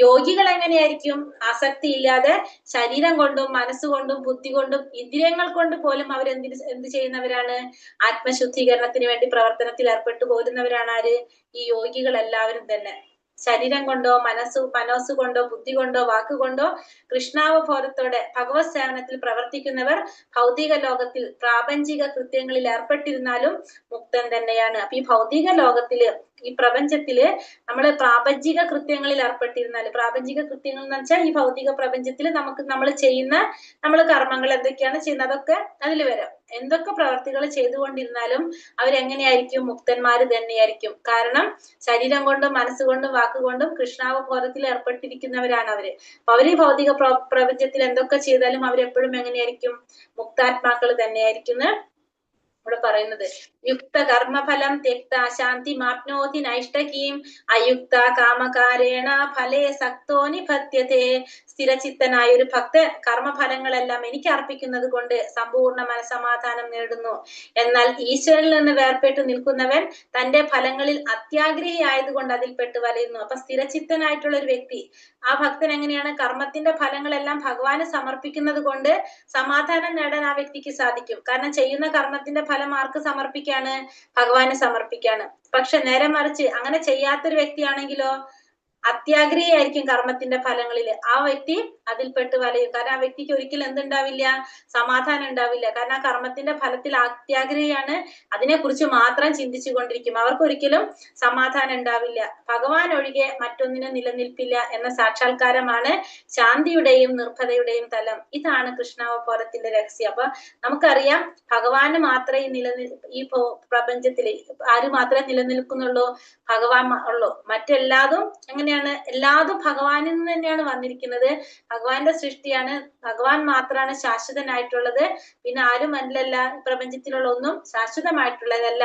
യോഗികൾ എങ്ങനെയായിരിക്കും? ആസക്തി ഇല്ലാതെ ശരീരം കൊണ്ടും മനസ്സുകൊണ്ടും ബുദ്ധി കൊണ്ടും ഇന്ദ്രിയങ്ങൾ കൊണ്ട് പോലും അവർ എന്ത് ചെയ്യുന്നവരാണ്? ആത്മശുദ്ധീകരണത്തിന് വേണ്ടി പ്രവർത്തനത്തിൽ ഏർപ്പെട്ടു പോരുന്നവരാണ് ആര്? ഈ യോഗികൾ എല്ലാവരും തന്നെ. ശരീരം കൊണ്ടോ മനസ്സുകൊണ്ടോ ബുദ്ധി കൊണ്ടോ വാക്കുകൊണ്ടോ കൃഷ്ണാവബോധത്തോടെ ഭഗവത് സേവനത്തിൽ പ്രവർത്തിക്കുന്നവർ ഭൗതിക ലോകത്തിൽ പ്രാപഞ്ചിക കൃത്യങ്ങളിൽ ഏർപ്പെട്ടിരുന്നാലും മുക്തൻ തന്നെയാണ്. അപ്പൊ ഈ ഭൗതിക ലോകത്തില്, ഈ പ്രപഞ്ചത്തില് നമ്മള് പ്രാപഞ്ചിക കൃത്യങ്ങളിൽ ഏർപ്പെട്ടിരുന്നാല്, പ്രാപഞ്ചിക കൃത്യങ്ങൾ എന്ന് വെച്ചാൽ ഈ ഭൗതിക പ്രപഞ്ചത്തിൽ നമ്മൾ കർമ്മങ്ങൾ എന്തൊക്കെയാണ് ചെയ്യുന്നത് അതൊക്കെ അതിൽ വരാം. എന്തൊക്കെ പ്രവർത്തികൾ ചെയ്തുകൊണ്ടിരുന്നാലും അവരെങ്ങനെയായിരിക്കും? മുക്തന്മാര് തന്നെയായിരിക്കും. കാരണം ശരീരം കൊണ്ടും മനസ്സുകൊണ്ടും വാക്കുകൊണ്ടും കൃഷ്ണാവബോധത്തിൽ ഏർപ്പെട്ടിരിക്കുന്നവരാണ് അവര്. അപ്പൊ അവര് ഈ ഭൗതിക പ്രപഞ്ചത്തിൽ എന്തൊക്കെ ചെയ്താലും അവരെപ്പോഴും എങ്ങനെയായിരിക്കും? മുക്താത്മാക്കൾ തന്നെയായിരിക്കും ഇവിടെ പറയുന്നത്. യുക്ത കർമ്മഫലം ത്യക്ത ശാന്തി മാപ്നോതി നൈഷ്ടകീം അയുക്ത കാമകാരേണ ഫലേ സക്തോ നിബധ്യതേ. സ്ഥിരചിത്തനായ ഒരു ഭക്തൻ കർമ്മഫലങ്ങളെല്ലാം എനിക്ക് അർപ്പിക്കുന്നത് കൊണ്ട് സമ്പൂർണ്ണ മനസമാധാനം നേടുന്നു. എന്നാൽ ഈശ്വരനിൽ നിന്ന് വേർപെട്ട് നിൽക്കുന്നവൻ തന്റെ ഫലങ്ങളിൽ അത്യാഗ്രഹി ആയതുകൊണ്ട് അതിൽപ്പെട്ട് വലയുന്നു. അപ്പൊ സ്ഥിരചിത്തനായിട്ടുള്ള ഒരു വ്യക്തി, ആ ഭക്തൻ എങ്ങനെയാണ്? കർമ്മത്തിന്റെ ഫലങ്ങളെല്ലാം ഭഗവാന് സമർപ്പിക്കുന്നത് കൊണ്ട് സമാധാനം നേടാൻ ആ വ്യക്തിക്ക് സാധിക്കും. കാരണം ചെയ്യുന്ന കർമ്മത്തിന്റെ ഫലം ആർക്ക് സമർപ്പിക്കാണ്? ഭഗവാന് സമർപ്പിക്കാണ്. പക്ഷെ നേരെ മറിച്ച് അങ്ങനെ ചെയ്യാത്തൊരു വ്യക്തിയാണെങ്കിലോ അത്യാഗ്രഹിയായിരിക്കും കർമ്മത്തിന്റെ ഫലങ്ങളിൽ. ആ വ്യക്തി അതിൽപ്പെട്ട് വലയും. കാരണം ആ വ്യക്തിക്ക് ഒരിക്കലും എന്തുണ്ടാവില്ല? സമാധാനം ഉണ്ടാവില്ല. കാരണം ആ കർമ്മത്തിന്റെ ഫലത്തിൽ അത്യാഗ്രഹിയാണ്, അതിനെക്കുറിച്ച് മാത്രം ചിന്തിച്ചു കൊണ്ടിരിക്കും. അവർക്കൊരിക്കലും സമാധാനം ഉണ്ടാവില്ല. ഭഗവാൻ ഒഴികെ മറ്റൊന്നിനും നിലനിൽപ്പില്ല എന്ന സാക്ഷാത്കാരമാണ് ശാന്തിയുടെയും നിർഭതയുടെയും തലം. ഇതാണ് കൃഷ്ണാവബോധത്തിന്റെ രഹസ്യം. അപ്പൊ നമുക്കറിയാം ഭഗവാന് മാത്രമേ ഈ പ്രപഞ്ചത്തില് ആര് മാത്രമേ നിലനിൽക്കുന്നുള്ളൂ? ഭഗവാൻ ഉള്ളൂ. മറ്റെല്ലാതും എങ്ങനെയാണ്? എല്ലാതും ഭഗവാനിൽ നിന്ന് തന്നെയാണ് വന്നിരിക്കുന്നത്. ഭഗവാന്റെ സൃഷ്ടിയാണ്. ഭഗവാൻ മാത്രമാണ് ശാശ്വതനായിട്ടുള്ളത്. പിന്നെ ആരും അല്ലല്ല, പ്രപഞ്ചത്തിലുള്ള ഒന്നും ശാശ്വതമായിട്ടുള്ളതല്ല.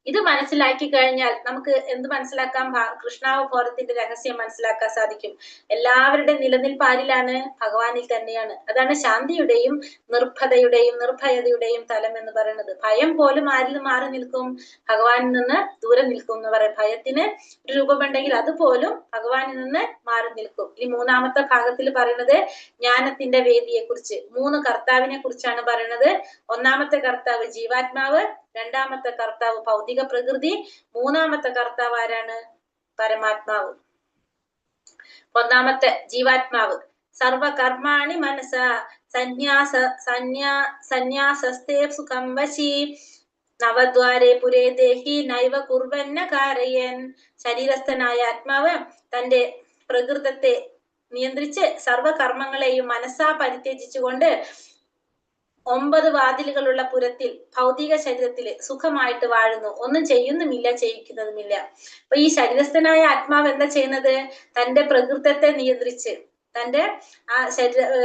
ഇത് മനസ്സിലാക്കി കഴിഞ്ഞാൽ നമുക്ക് എന്ത് മനസ്സിലാക്കാം? കൃഷ്ണാവബോധത്തിന്റെ രഹസ്യം മനസ്സിലാക്കാൻ സാധിക്കും. എല്ലാവരുടെയും നിലനിൽപ്പ് ആരിലാണ്? ഭഗവാനിൽ തന്നെയാണ്. അതാണ് ശാന്തിയുടെയും നിർഭതയുടെയും നിർഭയതയുടെയും തലം എന്ന് പറയുന്നത്. ഭയം പോലും ആരിൽ മാറി നിൽക്കും? ഭഗവാനിൽ നിന്ന് ദൂരെ നിൽക്കും എന്ന് പറയും. ഭയത്തിന് ഒരു രൂപമുണ്ടെങ്കിൽ അതുപോലും ഭഗവാനിൽ നിന്ന് മാറി നിൽക്കും. ഈ മൂന്നാമത്തെ ഭാഗത്തിൽ പറയുന്നത് ജ്ഞാനത്തിന്റെ വേദിയെ കുറിച്ച്, 3 കർത്താവിനെ കുറിച്ചാണ് പറയുന്നത്. ഒന്നാമത്തെ കർത്താവ് ജീവാത്മാവ്, രണ്ടാമത്തെ കർത്താവ് ഭൗതിക പ്രകൃതി, മൂന്നാമത്തെ കർത്താവ് ആരാണ്? പരമാത്മാവ്. ഒന്നാമത്തെ ജീവാത്മാവ്. സർവകർമാണി മനസ സന്യാസസ്തേ സുഖം വശി നവദ്വാരേ പുരേ ദേഹി നൈവ കുർവന്ന കാരയൻ. ശരീരസ്ഥനായ ആത്മാവ് തന്റെ പ്രകൃതത്തെ നിയന്ത്രിച്ച് സർവകർമ്മങ്ങളെയും മനസ്സാ പരിത്യജിച്ചുകൊണ്ട് 9 വാതിലുകളുള്ള പുരത്തിൽ ഭൗതിക ശരീരത്തിൽ സുഖമായിട്ട് വാഴുന്നു. ഒന്നും ചെയ്യുന്നുമില്ല, ചെയ്യിക്കുന്നതുമില്ല. അപ്പൊ ഈ ശരീരസ്ഥനായ ആത്മാവ് എന്താ ചെയ്യുന്നത്? തന്റെ പ്രകൃതത്തെ നിയന്ത്രിച്ച് തന്റെ ആ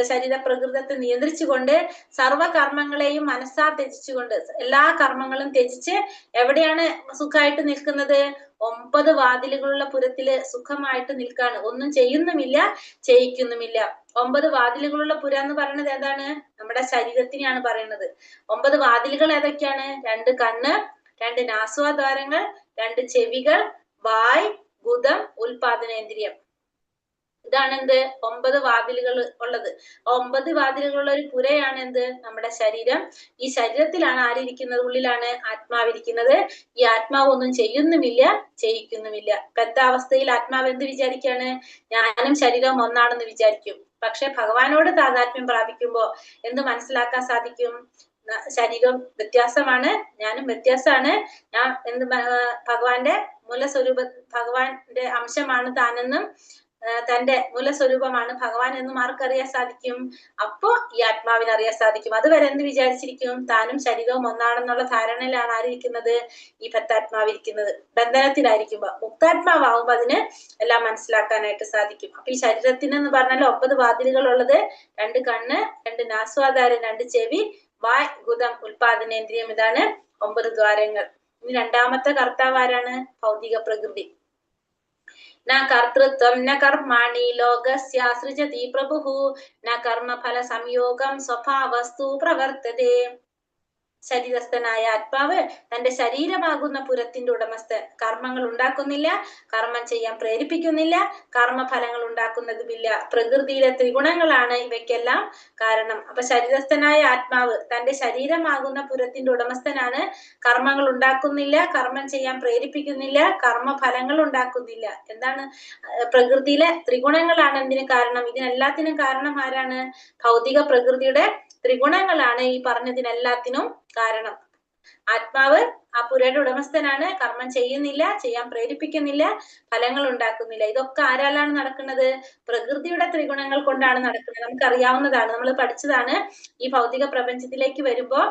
ശരീര പ്രകൃതത്തെ നിയന്ത്രിച്ചുകൊണ്ട് സർവകർമ്മങ്ങളെയും മനസ്സാ ത്യജിച്ചുകൊണ്ട് എല്ലാ കർമ്മങ്ങളും ത്യജിച്ച് എവിടെയാണ് സുഖമായിട്ട് നിൽക്കുന്നത്? 9 വാതിലുകളുള്ള പുരത്തില് സുഖമായിട്ട് നിൽക്കാണ്. ഒന്നും ചെയ്യുന്നുമില്ല, ചെയ്യിക്കുന്നുമില്ല. 9 വാതിലുകളുള്ള പുര എന്ന് പറയുന്നത് ഏതാണ്? നമ്മുടെ ശരീരത്തിനെയാണ് പറയുന്നത്. 9 വാതിലുകൾ ഏതൊക്കെയാണ്? 2 കണ്ണ്, 2 നാസ്വാദ്വാരങ്ങൾ, 2 ചെവികൾ, വായ്, ഗുദം, ഉൽപാദനേന്ദ്രിയം. ഇതാണ് എന്ത്? 9 വാതിലുകൾ ഉള്ളത്. 9 വാതിലുകളുള്ള ഒരു പുരയാണ് എന്ത്? നമ്മുടെ ശരീരം. ഈ ശരീരത്തിലാണ് ആരിയ്ക്കുന്നത്? ഉള്ളിലാണ് ആത്മാവിരിക്കുന്നത്. ഈ ആത്മാവ് ഒന്നും ചെയ്യുന്നുമില്ല, ചെയ്യിക്കുന്നുമില്ല. ഇപ്പത്തെ അവസ്ഥയിൽ ആത്മാവ് എന്ത് വിചാരിക്കാണ്? ഞാനും ശരീരവും ഒന്നാണെന്ന് വിചാരിക്കും. പക്ഷെ ഭഗവാനോട് താതാത്മ്യം പ്രാപിക്കുമ്പോ എന്ത് മനസ്സിലാക്കാൻ സാധിക്കും? ശരീരം വ്യത്യാസമാണ്, ഞാനും വ്യത്യാസമാണ്. ഞാൻ എന്ത് ഭഗവാന്റെ മൂലസ്വരൂപ ഭഗവാന്റെ അംശമാണ് താനെന്നും തന്റെ മൂലസ്വരൂപമാണ് ഭഗവാൻ എന്നും ആർക്കറിയാൻ സാധിക്കും? അപ്പോ ഈ ആത്മാവിന് അറിയാൻ സാധിക്കും. അതുവരെ എന്ത് വിചാരിച്ചിരിക്കും? താനും ശരീരവും ഒന്നാണെന്നുള്ള ധാരണയിലാണ് ആരിയ്ക്കുന്നത്? ഈ ഭക്താത്മാവിരിക്കുന്നത്. ബന്ധനത്തിലായിരിക്കുമ്പോ. മുക്താത്മാവുമ്പോ അതിന് എല്ലാം മനസ്സിലാക്കാനായിട്ട് സാധിക്കും. അപ്പൊ ഈ ശരീരത്തിനെന്ന് പറഞ്ഞാൽ 9 വാതിലുകൾ ഉള്ളത്. 2 കണ്ണ്, 2 നാസ്വാദാരം, 2 ചെവി, വായ്, ഗുദം, ഉൽപാദനേന്ദ്രിയം. ഇതാണ് 9 ദ്വാരങ്ങൾ. ഇനി രണ്ടാമത്തെ കർത്താവ് ആരാണ്? ഭൗതിക പ്രകൃതി. ന കർത്തൃത്വം ന കർമാണി ലോകസ്യ സൃജതി പ്രഭുഃ ന കർമ്മഫല സംയോഗം സ്വഭാവസ്തു പ്രവർത്തതേ. ശരീരസ്ഥനായ ആത്മാവ് തന്റെ ശരീരമാകുന്ന പുരത്തിന്റെ ഉടമസ്ഥൻ. കർമ്മങ്ങൾ ഉണ്ടാക്കുന്നില്ല, കർമ്മം ചെയ്യാൻ പ്രേരിപ്പിക്കുന്നില്ല, കർമ്മഫലങ്ങൾ ഉണ്ടാക്കുന്നതുമില്ല. പ്രകൃതിയിലെ ത്രിഗുണങ്ങളാണ് ഇവയ്ക്കെല്ലാം കാരണം. അപ്പൊ ശരീരസ്ഥനായ ആത്മാവ് തന്റെ ശരീരമാകുന്ന പുരത്തിന്റെ ഉടമസ്ഥനാണ്. കർമ്മങ്ങൾ ഉണ്ടാക്കുന്നില്ല, കർമ്മം ചെയ്യാൻ പ്രേരിപ്പിക്കുന്നില്ല, കർമ്മഫലങ്ങൾ ഉണ്ടാക്കുന്നില്ല. എന്താണ്? പ്രകൃതിയിലെ ത്രിഗുണങ്ങളാണ് എന്തിനു കാരണം? ഇതിനെല്ലാത്തിനും കാരണം ആരാണ്? ഭൗതിക പ്രകൃതിയുടെ ത്രിഗുണങ്ങളാണ് ഈ പറഞ്ഞതിനെല്ലാത്തിനും കാരണം. ആത്മാവ് ആ പുരയുടെ ഉടമസ്ഥനാണ്. കർമ്മം ചെയ്യുന്നില്ല, ചെയ്യാൻ പ്രേരിപ്പിക്കുന്നില്ല, ഫലങ്ങൾ ഉണ്ടാക്കുന്നില്ല. ഇതൊക്കെ ആരാലാണ് നടക്കുന്നത്? പ്രകൃതിയുടെ ത്രിഗുണങ്ങൾ കൊണ്ടാണ് നടക്കുന്നത്. നമുക്കറിയാവുന്നതാണ്, നമ്മൾ പഠിച്ചതാണ്. ഈ ഭൗതിക പ്രപഞ്ചത്തിലേക്ക് വരുമ്പോ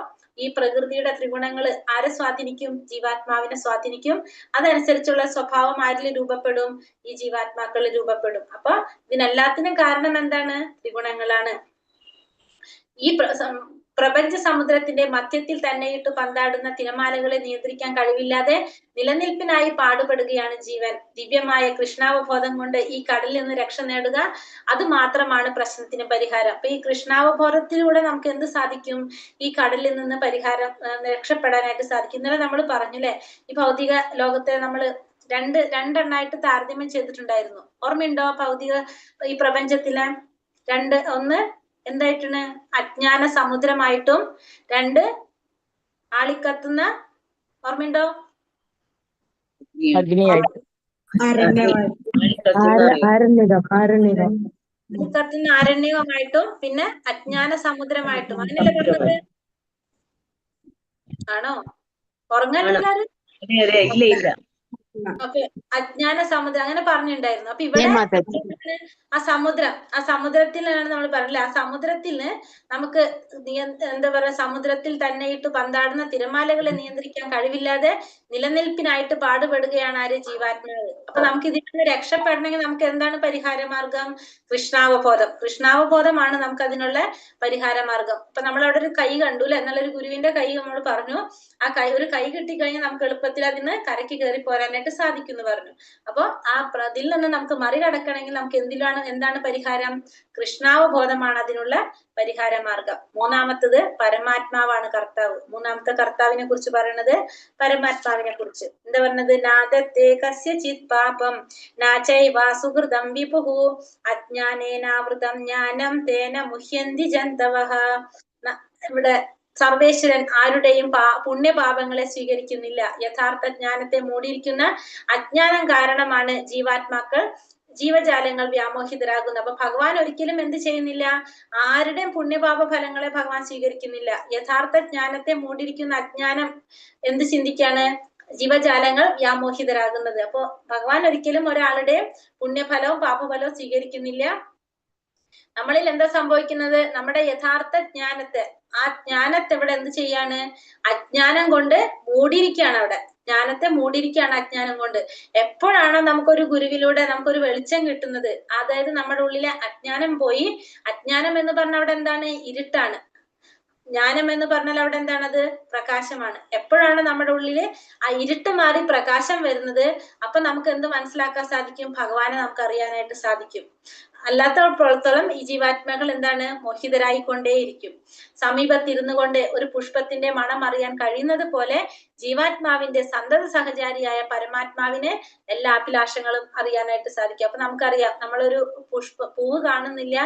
ഈ പ്രകൃതിയുടെ ത്രിഗുണങ്ങൾ ആരെ സ്വാധീനിക്കും? ജീവാത്മാവിനെ സ്വാധീനിക്കും. അതനുസരിച്ചുള്ള സ്വഭാവം ആരിൽ രൂപപ്പെടും? ഈ ജീവാത്മാക്കളിൽ രൂപപ്പെടും. അപ്പൊ ഇതിനെല്ലാത്തിനും കാരണം എന്താണ്? ത്രിഗുണങ്ങളാണ്. ഈ പ്രപഞ്ച സമുദ്രത്തിന്റെ മധ്യത്തിൽ തന്നെയിട്ട് പന്താടുന്ന തിരമാലകളെ നിയന്ത്രിക്കാൻ കഴിവില്ലാതെ നിലനിൽപ്പിനായി പാടുപെടുകയാണ് ജീവൻ. ദിവ്യമായ കൃഷ്ണാവബോധം കൊണ്ട് ഈ കടലിൽ നിന്ന് രക്ഷ നേടുക, അത് മാത്രമാണ് പ്രശ്നത്തിന് പരിഹാരം. അപ്പൊ ഈ കൃഷ്ണാവബോധത്തിലൂടെ നമുക്ക് എന്ത് സാധിക്കും? ഈ കടലിൽ നിന്ന് രക്ഷപ്പെടാനായിട്ട് സാധിക്കും. ഇന്നലെ നമ്മൾ പറഞ്ഞില്ലേ, ഈ ഭൗതിക ലോകത്തെ നമ്മൾ രണ്ടെണ്ണായിട്ട് താരതമ്യം ചെയ്തിട്ടുണ്ടായിരുന്നു. ഓർമ്മയുണ്ടോ? ഭൗതിക ഈ പ്രപഞ്ചത്തിലെ ഒന്ന് എന്തായിട്ടാണ്? അജ്ഞാന സമുദ്രമായിട്ടും 2 ആളിക്കത്തുന്ന, ഓർമ്മയുണ്ടോ? ആളിക്കത്തുന്ന ആരണ്യകമായിട്ടും പിന്നെ അജ്ഞാന സമുദ്രമായിട്ടും. അങ്ങനെയല്ലേ പറഞ്ഞത്? ആണോ? ഉറങ്ങാനെല്ലാരും? ഓക്കെ, അജ്ഞാന സമുദ്രം അങ്ങനെ പറഞ്ഞിട്ടുണ്ടായിരുന്നു. അപ്പൊ ഇവിടെ ആ സമുദ്രത്തിലാണ് നമ്മൾ പറഞ്ഞില്ലേ, ആ സമുദ്രത്തിന് നമുക്ക് എന്താ പറയാ, സമുദ്രത്തിൽ തന്നെ ഇട്ട് പന്താടുന്ന തിരമാലകളെ നിയന്ത്രിക്കാൻ കഴിവില്ലാതെ നിലനിൽപ്പിനായിട്ട് പാടുപെടുകയാണ് ആര്? ജീവാത്മാവ്. അപ്പൊ നമുക്ക് ഇതിൽ നിന്ന് രക്ഷപ്പെടണമെങ്കിൽ നമുക്ക് എന്താണ് പരിഹാര മാർഗം? കൃഷ്ണാവബോധം. കൃഷ്ണാവബോധമാണ് നമുക്ക് അതിനുള്ള പരിഹാര മാർഗം. അപ്പൊ നമ്മൾ അവിടെ ഒരു കൈ കണ്ടു അല്ലെ, നല്ലൊരു ഗുരുവിന്റെ കൈ നമ്മൾ പറഞ്ഞു. ആ ഒരു കൈ കിട്ടിക്കഴിഞ്ഞാൽ നമുക്ക് എളുപ്പത്തിൽ അതിന് കരയ്ക്ക് കയറി പോരാനായിട്ട് സാധിക്കും എന്ന് പറഞ്ഞു. അപ്പൊ അതിൽ നിന്ന് നമുക്ക് മറികടക്കണമെങ്കിൽ നമുക്ക് എന്താണ് പരിഹാരം? കൃഷ്ണാവബോധമാണ് അതിനുള്ള പരിഹാര മാർഗം. മൂന്നാമത്തത് പരമാത്മാവാണ് കർത്താവ്. മൂന്നാമത്തെ കർത്താവിനെ കുറിച്ച് പറയുന്നത് പരമാത്മാവിനെ കുറിച്ച് എന്താ പറഞ്ഞത്? നാദത്തെ കസ്യചിത് പാപം നാചൈവ സുഹൃതം വിപുഃ അജ്ഞാനേനാവൃതം ജ്ഞാനം തേന മുഹ്യന്തി ജന്തവഃ. ഇവിടെ സർവേശ്വരൻ ആരുടെയും പുണ്യപാപങ്ങളെ സ്വീകരിക്കുന്നില്ല. യഥാർത്ഥ ജ്ഞാനത്തെ മൂടിയിരിക്കുന്ന അജ്ഞാനം കാരണമാണ് ജീവജാലങ്ങൾ വ്യാമോഹിതരാകുന്നത്. അപ്പൊ ഭഗവാൻ ഒരിക്കലും എന്ത് ചെയ്യുന്നില്ല? ആരുടെയും പുണ്യപാപ ഫലങ്ങളെ ഭഗവാൻ സ്വീകരിക്കുന്നില്ല. യഥാർത്ഥ ജ്ഞാനത്തെ മൂടിയിരിക്കുന്ന അജ്ഞാനം എന്ത് ചിന്തിക്കാണ്? ജീവജാലങ്ങൾ വ്യാമോഹിതരാകുന്നത്. അപ്പൊ ഭഗവാൻ ഒരിക്കലും ഒരാളുടെയും പുണ്യഫലവും പാപഫലവും സ്വീകരിക്കുന്നില്ല. നമ്മളിൽ എന്താ സംഭവിക്കുന്നത്? നമ്മുടെ യഥാർത്ഥ ജ്ഞാനത്തെ, ആ ജ്ഞാനത്തെ ഇവിടെ എന്ത് ചെയ്യാണ്? അജ്ഞാനം കൊണ്ട് മൂടിയിരിക്കുകയാണ്. അവിടെ ജ്ഞാനത്തെ മൂടിയിരിക്കുകയാണ് അജ്ഞാനം കൊണ്ട്. എപ്പോഴാണോ നമുക്കൊരു ഗുരുവിലൂടെ നമുക്കൊരു വെളിച്ചം കിട്ടുന്നത്, അതായത് നമ്മുടെ ഉള്ളിലെ അജ്ഞാനം പോയി, അജ്ഞാനം എന്ന് പറഞ്ഞ അവിടെ എന്താണ്? ഇരുട്ടാണ്. ജ്ഞാനം എന്ന് പറഞ്ഞാൽ അവിടെ എന്താണത്? പ്രകാശമാണ്. എപ്പോഴാണ് നമ്മുടെ ഉള്ളില് ആ ഇരുട്ട് മാറി പ്രകാശം വരുന്നത്, അപ്പൊ നമുക്ക് എന്ത് മനസ്സിലാക്കാൻ സാധിക്കും? ഭഗവാനെ നമുക്ക് അറിയാനായിട്ട് സാധിക്കും. അല്ലാത്തപ്പോഴത്തോളം ഈ ജീവാത്മാക്കൾ എന്താണ്? മോഹിതരായിക്കൊണ്ടേയിരിക്കും. സമീപത്തിരുന്നു കൊണ്ട് ഒരു പുഷ്പത്തിന്റെ മണം അറിയാൻ കഴിയുന്നത് പോലെ ജീവാത്മാവിന്റെ സന്തത സഹചാരിയായ പരമാത്മാവിന് എല്ലാ അഭിലാഷങ്ങളും അറിയാനായിട്ട് സാധിക്കും. അപ്പൊ നമുക്കറിയാം, നമ്മളൊരു പൂവ് കാണുന്നില്ല,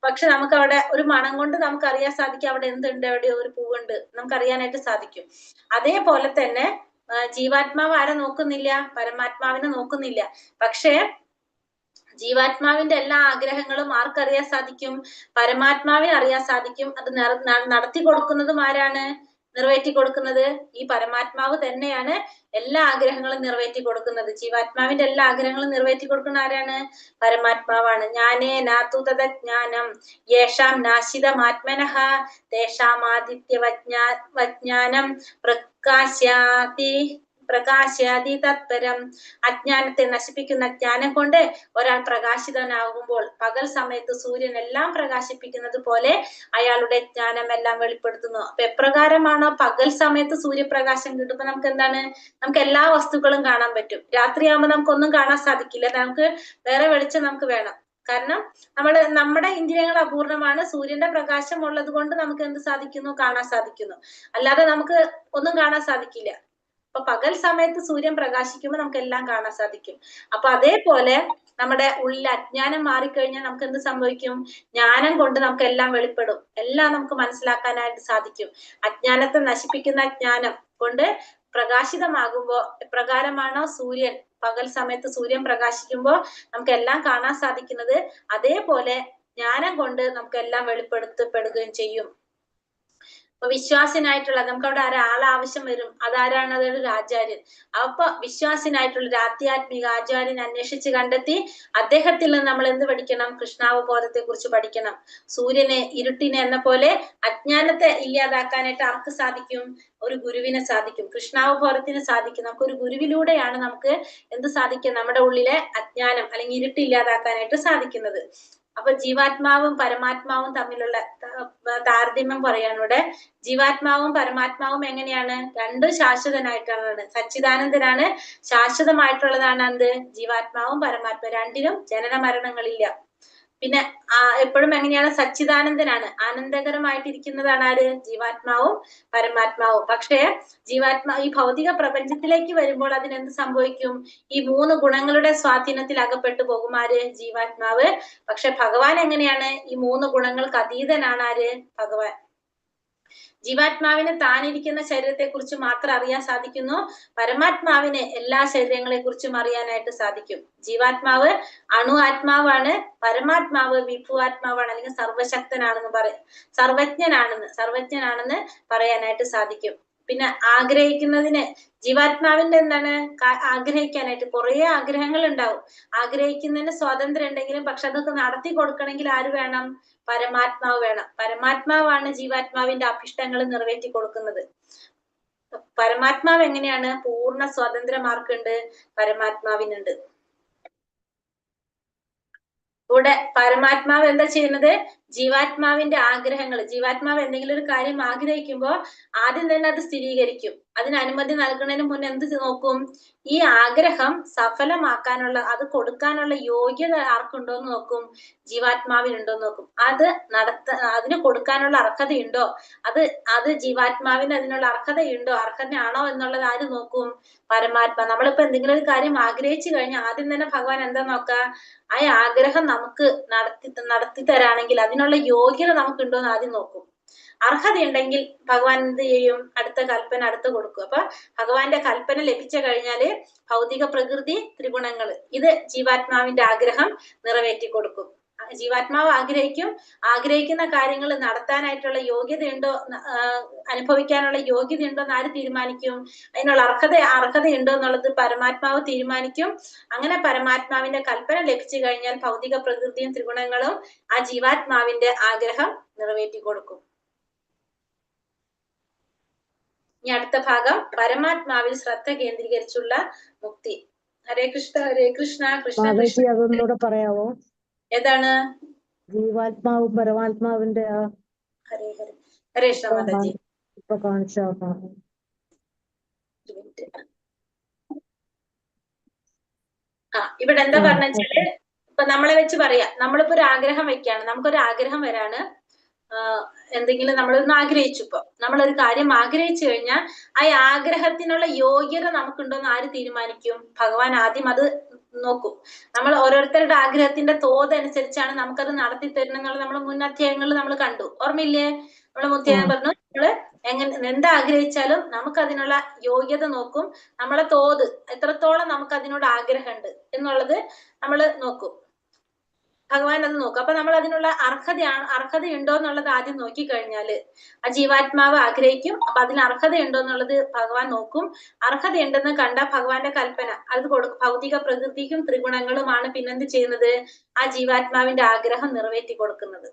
പക്ഷെ നമുക്ക് അവിടെ ഒരു മണം കൊണ്ട് നമുക്ക് അറിയാൻ സാധിക്കും അവിടെ എന്തുണ്ട്, എവിടെയോ ഒരു പൂവുണ്ട്, നമുക്ക് അറിയാനായിട്ട് സാധിക്കും. അതേപോലെ തന്നെ ജീവാത്മാവ് ആരെ നോക്കുന്നില്ല? പരമാത്മാവിനെ നോക്കുന്നില്ല. പക്ഷേ ജീവാത്മാവിന്റെ എല്ലാ ആഗ്രഹങ്ങളും ആർക്കറിയാൻ സാധിക്കും? പരമാത്മാവിനെ അറിയാൻ സാധിക്കും. അത് നടത്തി കൊടുക്കുന്നതും ആരാണ്? നിറവേറ്റി കൊടുക്കുന്നത് ഈ പരമാത്മാവ് തന്നെയാണ്. എല്ലാ ആഗ്രഹങ്ങളും നിറവേറ്റി കൊടുക്കുന്നത്, ജീവാത്മാവിന്റെ എല്ലാ ആഗ്രഹങ്ങളും നിറവേറ്റി കൊടുക്കുന്ന ആരാണ്? പരമാത്മാവാണ്. ജ്ഞാനേ നാതു തദജ്ഞാനം യേഷാം നാശിതമാത്മനഃ തേഷാം ആദിത്യ വജ്ഞാനം പ്രകാശാതി തത്പരം. അജ്ഞാനത്തെ നശിപ്പിക്കുന്ന ജ്ഞാനം കൊണ്ട് ഒരാൾ പ്രകാശിതനാകുമ്പോൾ പകൽ സമയത്ത് സൂര്യൻ എല്ലാം പ്രകാശിപ്പിക്കുന്നത് പോലെ അയാളുടെ ജ്ഞാനം എല്ലാം വെളിപ്പെടുത്തുന്നു. അപ്പൊ എപ്രകാരമാണോ പകൽ സമയത്ത് സൂര്യപ്രകാശം കിട്ടുമ്പോ നമുക്ക് എന്താണ്? നമുക്ക് എല്ലാ വസ്തുക്കളും കാണാൻ പറ്റും. രാത്രിയാകുമ്പോൾ നമുക്കൊന്നും കാണാൻ സാധിക്കില്ല, നമുക്ക് വേറെ വെളിച്ചം നമുക്ക് വേണം. കാരണം നമ്മുടെ ഇന്ദ്രിയങ്ങൾ അപൂർണമാണ്. സൂര്യന്റെ പ്രകാശം ഉള്ളത് കൊണ്ട് നമുക്ക് എന്ത് സാധിക്കുന്നു? കാണാൻ സാധിക്കുന്നു. അല്ലാതെ നമുക്ക് ഒന്നും കാണാൻ സാധിക്കില്ല. അപ്പൊ പകൽ സമയത്ത് സൂര്യൻ പ്രകാശിക്കുമ്പോൾ നമുക്ക് എല്ലാം കാണാൻ സാധിക്കും. അപ്പൊ അതേപോലെ നമ്മുടെ ഉള്ളിൽ അജ്ഞാനം മാറിക്കഴിഞ്ഞാൽ നമുക്ക് എന്ത് സംഭവിക്കും? ജ്ഞാനം കൊണ്ട് നമുക്ക് എല്ലാം വെളിപ്പെടും, എല്ലാം നമുക്ക് മനസ്സിലാക്കാനായിട്ട് സാധിക്കും. അജ്ഞാനത്തെ നശിപ്പിക്കുന്ന ജ്ഞാനം കൊണ്ട് പ്രകാശിതമാകുമ്പോ എപ്രകാരമാണോ സൂര്യൻ പകൽ സമയത്ത് സൂര്യൻ പ്രകാശിക്കുമ്പോൾ നമുക്ക് എല്ലാം കാണാൻ സാധിക്കുന്നത്, അതേപോലെ ജ്ഞാനം കൊണ്ട് നമുക്ക് എല്ലാം വെളിപ്പെടുത്തപ്പെടുകയും ചെയ്യും. അപ്പൊ വിശ്വാസനായിട്ടുള്ള നമുക്ക് അവിടെ ഒരാൾ ആവശ്യം വരും. അതാരാണ്? അതൊരു ആചാര്യൻ. അപ്പൊ വിശ്വാസനായിട്ടുള്ള ഒരു ആധ്യാത്മിക ആചാര്യൻ അന്വേഷിച്ച് കണ്ടെത്തി അദ്ദേഹത്തിൽ നിന്ന് നമ്മൾ എന്ത് പഠിക്കണം? കൃഷ്ണാവബോധത്തെ കുറിച്ച് പഠിക്കണം. സൂര്യനെ ഇരുട്ടിനെ എന്ന പോലെ അജ്ഞാനത്തെ ഇല്ലാതാക്കാനായിട്ട് ആർക്ക് സാധിക്കും? ഒരു ഗുരുവിനെ സാധിക്കും. കൃഷ്ണാവബോധത്തിന് സാധിക്കും. നമുക്ക് ഒരു ഗുരുവിലൂടെയാണ് നമുക്ക് എന്ത് സാധിക്കും? നമ്മുടെ ഉള്ളിലെ അജ്ഞാനം അല്ലെങ്കിൽ ഇരുട്ട് ഇല്ലാതാക്കാനായിട്ട് സാധിക്കുന്നത്. അപ്പൊ ജീവാത്മാവും പരമാത്മാവും തമ്മിലുള്ള താരതമ്യം പറയാണ് ഇവിടെ. ജീവാത്മാവും പരമാത്മാവും എങ്ങനെയാണ്? രണ്ടും ശാശ്വതനായിട്ടാണ്, സച്ചിദാനന്ദനാണ്. ശാശ്വതമായിട്ടുള്ളതാണ് എന്ത്? ജീവാത്മാവും പരമാത്മാവും. രണ്ടിനും ജനന മരണങ്ങളില്ല. പിന്നെ എപ്പോഴും എങ്ങനെയാണ്? സച്ചിദാനന്ദനാണ്. ആനന്ദകരമായിട്ടിരിക്കുന്നതാണ് ആര്? ജീവാത്മാവും പരമാത്മാവും. പക്ഷേ ഈ ഭൗതിക പ്രപഞ്ചത്തിലേക്ക് വരുമ്പോൾ അതിനെന്ത് സംഭവിക്കും? ഈ മൂന്ന് ഗുണങ്ങളുടെ സ്വാധീനത്തിൽ അകപ്പെട്ടു പോകും ആര്? ജീവാത്മാവ്. പക്ഷെ ഭഗവാൻ എങ്ങനെയാണ്? ഈ മൂന്ന് ഗുണങ്ങൾക്ക് അതീതനാണ് ആര്? ഭഗവാൻ. ജീവാത്മാവിന് താനിരിക്കുന്ന ശരീരത്തെ കുറിച്ച് മാത്രം അറിയാൻ സാധിക്കുന്നു, പരമാത്മാവിന് എല്ലാ ശരീരങ്ങളെ കുറിച്ചും അറിയാനായിട്ട് സാധിക്കും. ജീവാത്മാവ് അണു ആത്മാവാണ്, പരമാത്മാവ് വിഭു ആത്മാവാണ്, അല്ലെങ്കിൽ സർവശക്തനാണെന്ന് സർവജ്ഞനാണെന്ന് പറയാനായിട്ട് സാധിക്കും. പിന്നെ ആഗ്രഹിക്കുന്നതിന് ജീവാത്മാവിന്റെ എന്താണ്? ആഗ്രഹിക്കാനായിട്ട് കുറെ ആഗ്രഹങ്ങൾ ഉണ്ടാവും. ആഗ്രഹിക്കുന്നതിന് സ്വാതന്ത്ര്യം ഉണ്ടെങ്കിലും പക്ഷെ അതൊക്കെ നടത്തി കൊടുക്കണമെങ്കിൽ ആര് വേണം? പരമാത്മാവ് വേണം. പരമാത്മാവാണ് ജീവാത്മാവിന്റെ അഭിഷ്ടങ്ങൾ നിറവേറ്റി കൊടുക്കുന്നത്. പരമാത്മാവ് എങ്ങനെയാണ്? പൂർണ്ണ സ്വാതന്ത്ര്യം ആർക്കുണ്ട്? പരമാത്മാവിനുണ്ട്. ഇവിടെ പരമാത്മാവ് എന്താ ചെയ്യുന്നത്? ജീവാത്മാവിന്റെ ആഗ്രഹങ്ങൾ, ജീവാത്മാവ് എന്തെങ്കിലും ഒരു കാര്യം ആഗ്രഹിക്കുമ്പോൾ ആദ്യം തന്നെ അത് സ്ഥിരീകരിക്കും. അതിന് അനുമതി നൽകുന്നതിന് മുന്നേ എന്ത് നോക്കും? ഈ ആഗ്രഹം സഫലമാക്കാനുള്ള, അത് കൊടുക്കാനുള്ള യോഗ്യത ആർക്കുണ്ടോന്ന് നോക്കും? ജീവാത്മാവിനുണ്ടോന്ന് നോക്കും. അതിന് കൊടുക്കാനുള്ള അർഹതയുണ്ടോ? അത് ജീവാത്മാവിന് അതിനുള്ള അർഹതയുണ്ടോ? അർഹതയാണോ എന്നുള്ളത് ആര് നോക്കും? പരമാത്മാ. നമ്മളിപ്പോ എന്തെങ്കിലും ഒരു കാര്യം ആഗ്രഹിച്ചു കഴിഞ്ഞാൽ ആദ്യം തന്നെ ഭഗവാൻ എന്താ നോക്കുക? ആ ആഗ്രഹം നമുക്ക് നടത്തി തരാണെങ്കിൽ അതിനുള്ള യോഗ്യത നമുക്കുണ്ടോ എന്ന് ആദ്യം നോക്കും. അർഹതയുണ്ടെങ്കിൽ ഭഗവാൻ എന്ത് ചെയ്യും? അടുത്ത കൽപ്പന കൊടുക്കും. അപ്പൊ ഭഗവാന്റെ കൽപ്പന ലഭിച്ചു കഴിഞ്ഞാല് ഭൗതിക പ്രകൃതി, ത്രിഗുണങ്ങള്, ഇത് ജീവാത്മാവിന്റെ ആഗ്രഹം നിറവേറ്റി കൊടുക്കും. ജീവാത്മാവ് ആഗ്രഹിക്കുന്ന കാര്യങ്ങൾ നടത്താനായിട്ടുള്ള യോഗ്യതയുണ്ടോ, അനുഭവിക്കാനുള്ള യോഗ്യതയുണ്ടോ എന്ന് ആര് തീരുമാനിക്കും? അതിനുള്ള അർഹതയുണ്ടോ എന്നുള്ളത് പരമാത്മാവ് തീരുമാനിക്കും. അങ്ങനെ പരമാത്മാവിന്റെ കൽപ്പന ലഭിച്ചു കഴിഞ്ഞാൽ ഭൗതിക പ്രകൃതിയും ത്രിഗുണങ്ങളും ആ ജീവാത്മാവിന്റെ ആഗ്രഹം നിറവേറ്റി കൊടുക്കും. ഇനി അടുത്ത ഭാഗം പരമാത്മാവിൽ ശ്രദ്ധ കേന്ദ്രീകരിച്ചുള്ള മുക്തി. ഹരേ കൃഷ്ണ ഹരേ കൃഷ്ണ കൃഷ്ണ കൃഷ്ണ. അതൊന്നുകൂടെ പറയാവോ? ഏതാണ്? ജീവാത്മാവും പരമാത്മാവിന്റെ ഹരേ ഹരേ ഹരേ കൃഷ്ണ മാതാജി. ഇപ്പൊ കാണിച്ചോ? ഇവിടെ എന്താ പറഞ്ഞാല്, ഇപ്പൊ നമ്മളെ വെച്ച് പറയാ, നമ്മളിപ്പോ ഒരു ആഗ്രഹം വെക്കാണ്, നമുക്കൊരു ആഗ്രഹം വരാണ്, എന്തെങ്കിലും നമ്മളൊന്ന് ആഗ്രഹിച്ചു. ഇപ്പൊ നമ്മളൊരു കാര്യം ആഗ്രഹിച്ചു കഴിഞ്ഞാൽ ആ ആഗ്രഹത്തിനുള്ള യോഗ്യത നമുക്കുണ്ടോന്ന് ആര് തീരുമാനിക്കും? ഭഗവാൻ ആദ്യം അത് നോക്കും. നമ്മൾ ഓരോരുത്തരുടെ ആഗ്രഹത്തിന്റെ തോത് അനുസരിച്ചാണ് നമുക്കത് നടത്തി തരണം എന്നുള്ളത് നമ്മൾ മുൻ അധ്യായങ്ങളിൽ നമ്മൾ കണ്ടു, ഓർമ്മയില്ലേ? നമ്മള് മുധ്യായം പറഞ്ഞു, നമ്മള് എന്താഗ്രഹിച്ചാലും നമുക്ക് അതിനുള്ള യോഗ്യത നോക്കും, നമ്മളെ തോത് എത്രത്തോളം നമുക്ക് അതിനോട് ആഗ്രഹമുണ്ട് എന്നുള്ളത് നമ്മൾ നോക്കും, ഭഗവാൻ അത് നോക്കും. അപ്പൊ നമ്മൾ അതിനുള്ള അർഹതയുണ്ടോ എന്നുള്ളത് ആദ്യം നോക്കിക്കഴിഞ്ഞാല് ആ ജീവാത്മാവ് ആഗ്രഹിക്കും. അപ്പൊ അതിന് അർഹതയുണ്ടോ എന്നുള്ളത് ഭഗവാൻ നോക്കും. അർഹതയുണ്ടെന്ന് കണ്ട ഭഗവാന്റെ കൽപ്പന അത് ഭൗതിക പ്രകൃതിക്കും ത്രിഗുണങ്ങളുമാണ് പിന്നെന്ത് ചെയ്യുന്നത്? ആ ജീവാത്മാവിന്റെ ആഗ്രഹം നിറവേറ്റി കൊടുക്കുന്നത്.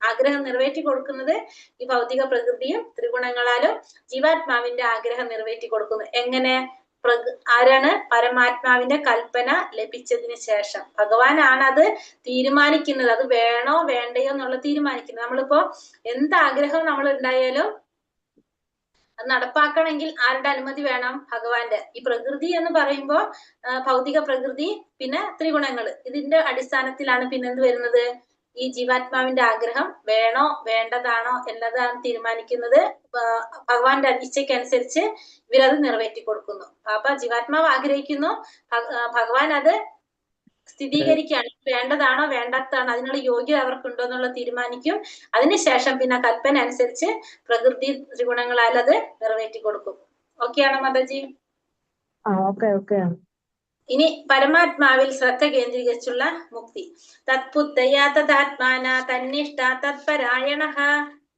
ആഗ്രഹം നിറവേറ്റി കൊടുക്കുന്നത് ഈ ഭൗതിക പ്രകൃതിയും ത്രിഗുണങ്ങളാലും ജീവാത്മാവിന്റെ ആഗ്രഹം നിറവേറ്റി കൊടുക്കുന്നു. എങ്ങനെ? ആരാണ്? പരമാത്മാവിന്റെ കൽപ്പന ലഭിച്ചതിന് ശേഷം ഭഗവാനാണ് അത് തീരുമാനിക്കുന്നത്. അത് വേണോ വേണ്ടയോ എന്നുള്ളത് തീരുമാനിക്കുന്നത്. നമ്മളിപ്പോ എന്താഗ്രഹം നമ്മൾ ഉണ്ടായാലും അത് നടപ്പാക്കണമെങ്കിൽ ആരുടെ അനുമതി വേണം? ഭഗവാന്റെ. ഈ പ്രകൃതി എന്ന് പറയുമ്പോ ഭൗതിക പ്രകൃതി പിന്നെ ത്രിഗുണങ്ങള്, ഇതിന്റെ അടിസ്ഥാനത്തിലാണ് പിന്നെന്ത് വരുന്നത്? ഈ ജീവാത്മാവിന്റെ ആഗ്രഹം വേണോ വേണ്ടതാണോ എന്നതാണ് തീരുമാനിക്കുന്നത്. ഭഗവാന്റെ ഇച്ഛയ്ക്കനുസരിച്ച് ഇവരത് നിറവേറ്റി കൊടുക്കുന്നു. അപ്പൊ ജീവാത്മാവ് ആഗ്രഹിക്കുന്നു, ഭഗവാൻ അത് സ്ഥിരീകരിക്കുകയാണ്, വേണ്ടതാണോ വേണ്ടാത്തതാണോ, അതിനുള്ള യോഗ്യത അവർക്കുണ്ടോ എന്നുള്ളത് തീരുമാനിക്കും. അതിനുശേഷം പിന്നെ കൽപ്പന അനുസരിച്ച് പ്രകൃതി ത്രിഗുണങ്ങളാൽ അത് നിറവേറ്റി കൊടുക്കും. ഓക്കെ ആണോ മാതാജി? ഇനി പരമാത്മാവിൽ ശ്രദ്ധ കേന്ദ്രീകരിച്ചുള്ള മുക്തി. തത്പുത്തയാ തദാത്മാന തന്നിഷ്ഠ തത്പരായണഃ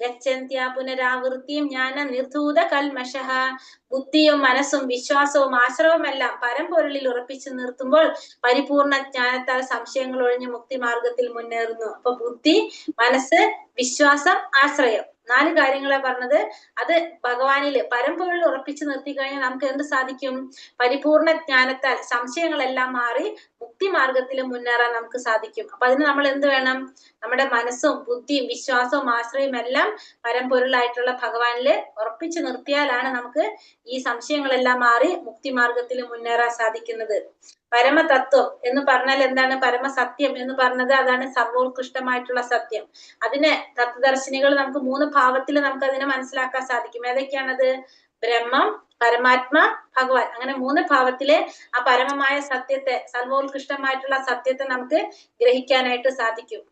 ഗച്ഛന്ത്യ പുനരാവൃത്തിയും ജ്ഞാന നിർധൂത കൽമഷഃ. ബുദ്ധിയും മനസ്സും വിശ്വാസവും ആശ്രവമെല്ലാം പരമ്പൊരുളിൽ ഉറപ്പിച്ചു നിർത്തുമ്പോൾ പരിപൂർണ ജ്ഞാനത്താൽ സംശയങ്ങൾ ഒഴിഞ്ഞ് മുക്തി മാർഗത്തിൽ മുന്നേറുന്നു. അപ്പൊ ബുദ്ധി, മനസ്സ്, വിശ്വാസം, ആശ്രയം, 4 കാര്യങ്ങളെ പറഞ്ഞത്. അത് ഭഗവാനില് പരമ്പൊരുളിൽ ഉറപ്പിച്ചു നിർത്തി കഴിഞ്ഞാൽ നമുക്ക് എന്ത് സാധിക്കും? പരിപൂർണ ജ്ഞാനത്താൽ സംശയങ്ങളെല്ലാം മാറി മുക്തി മാർഗത്തിൽ മുന്നേറാൻ നമുക്ക് സാധിക്കും. അപ്പൊ അതിന് നമ്മൾ എന്ത് വേണം? നമ്മുടെ മനസ്സും ബുദ്ധിയും വിശ്വാസവും ആശ്രയം എല്ലാം പരമ്പൊരുളായിട്ടുള്ള ഭഗവാനില് ഉറപ്പിച്ചു നിർത്തിയാലാണ് നമുക്ക് ഈ സംശയങ്ങളെല്ലാം മാറി മുക്തി മാർഗത്തിൽ മുന്നേറാൻ സാധിക്കുന്നത്. പരമതത്വം എന്ന് പറഞ്ഞാൽ എന്താണ്? പരമസത്യം എന്ന് പറഞ്ഞത് അതാണ് സർവോത്കൃഷ്ടമായിട്ടുള്ള സത്യം. അതിനെ തത്വദർശിനികൾ നമുക്ക് 3 ഭാവത്തിൽ നമുക്ക് അതിനെ മനസ്സിലാക്കാൻ സാധിക്കും. ഏതൊക്കെയാണത്? ബ്രഹ്മം, പരമാത്മാ, ഭഗവാൻ. അങ്ങനെ 3 ഭാവത്തിലെ ആ പരമമായ സത്യത്തെ, സർവോത്കൃഷ്ടമായിട്ടുള്ള സത്യത്തെ നമുക്ക് ഗ്രഹിക്കാനായിട്ട് സാധിക്കും.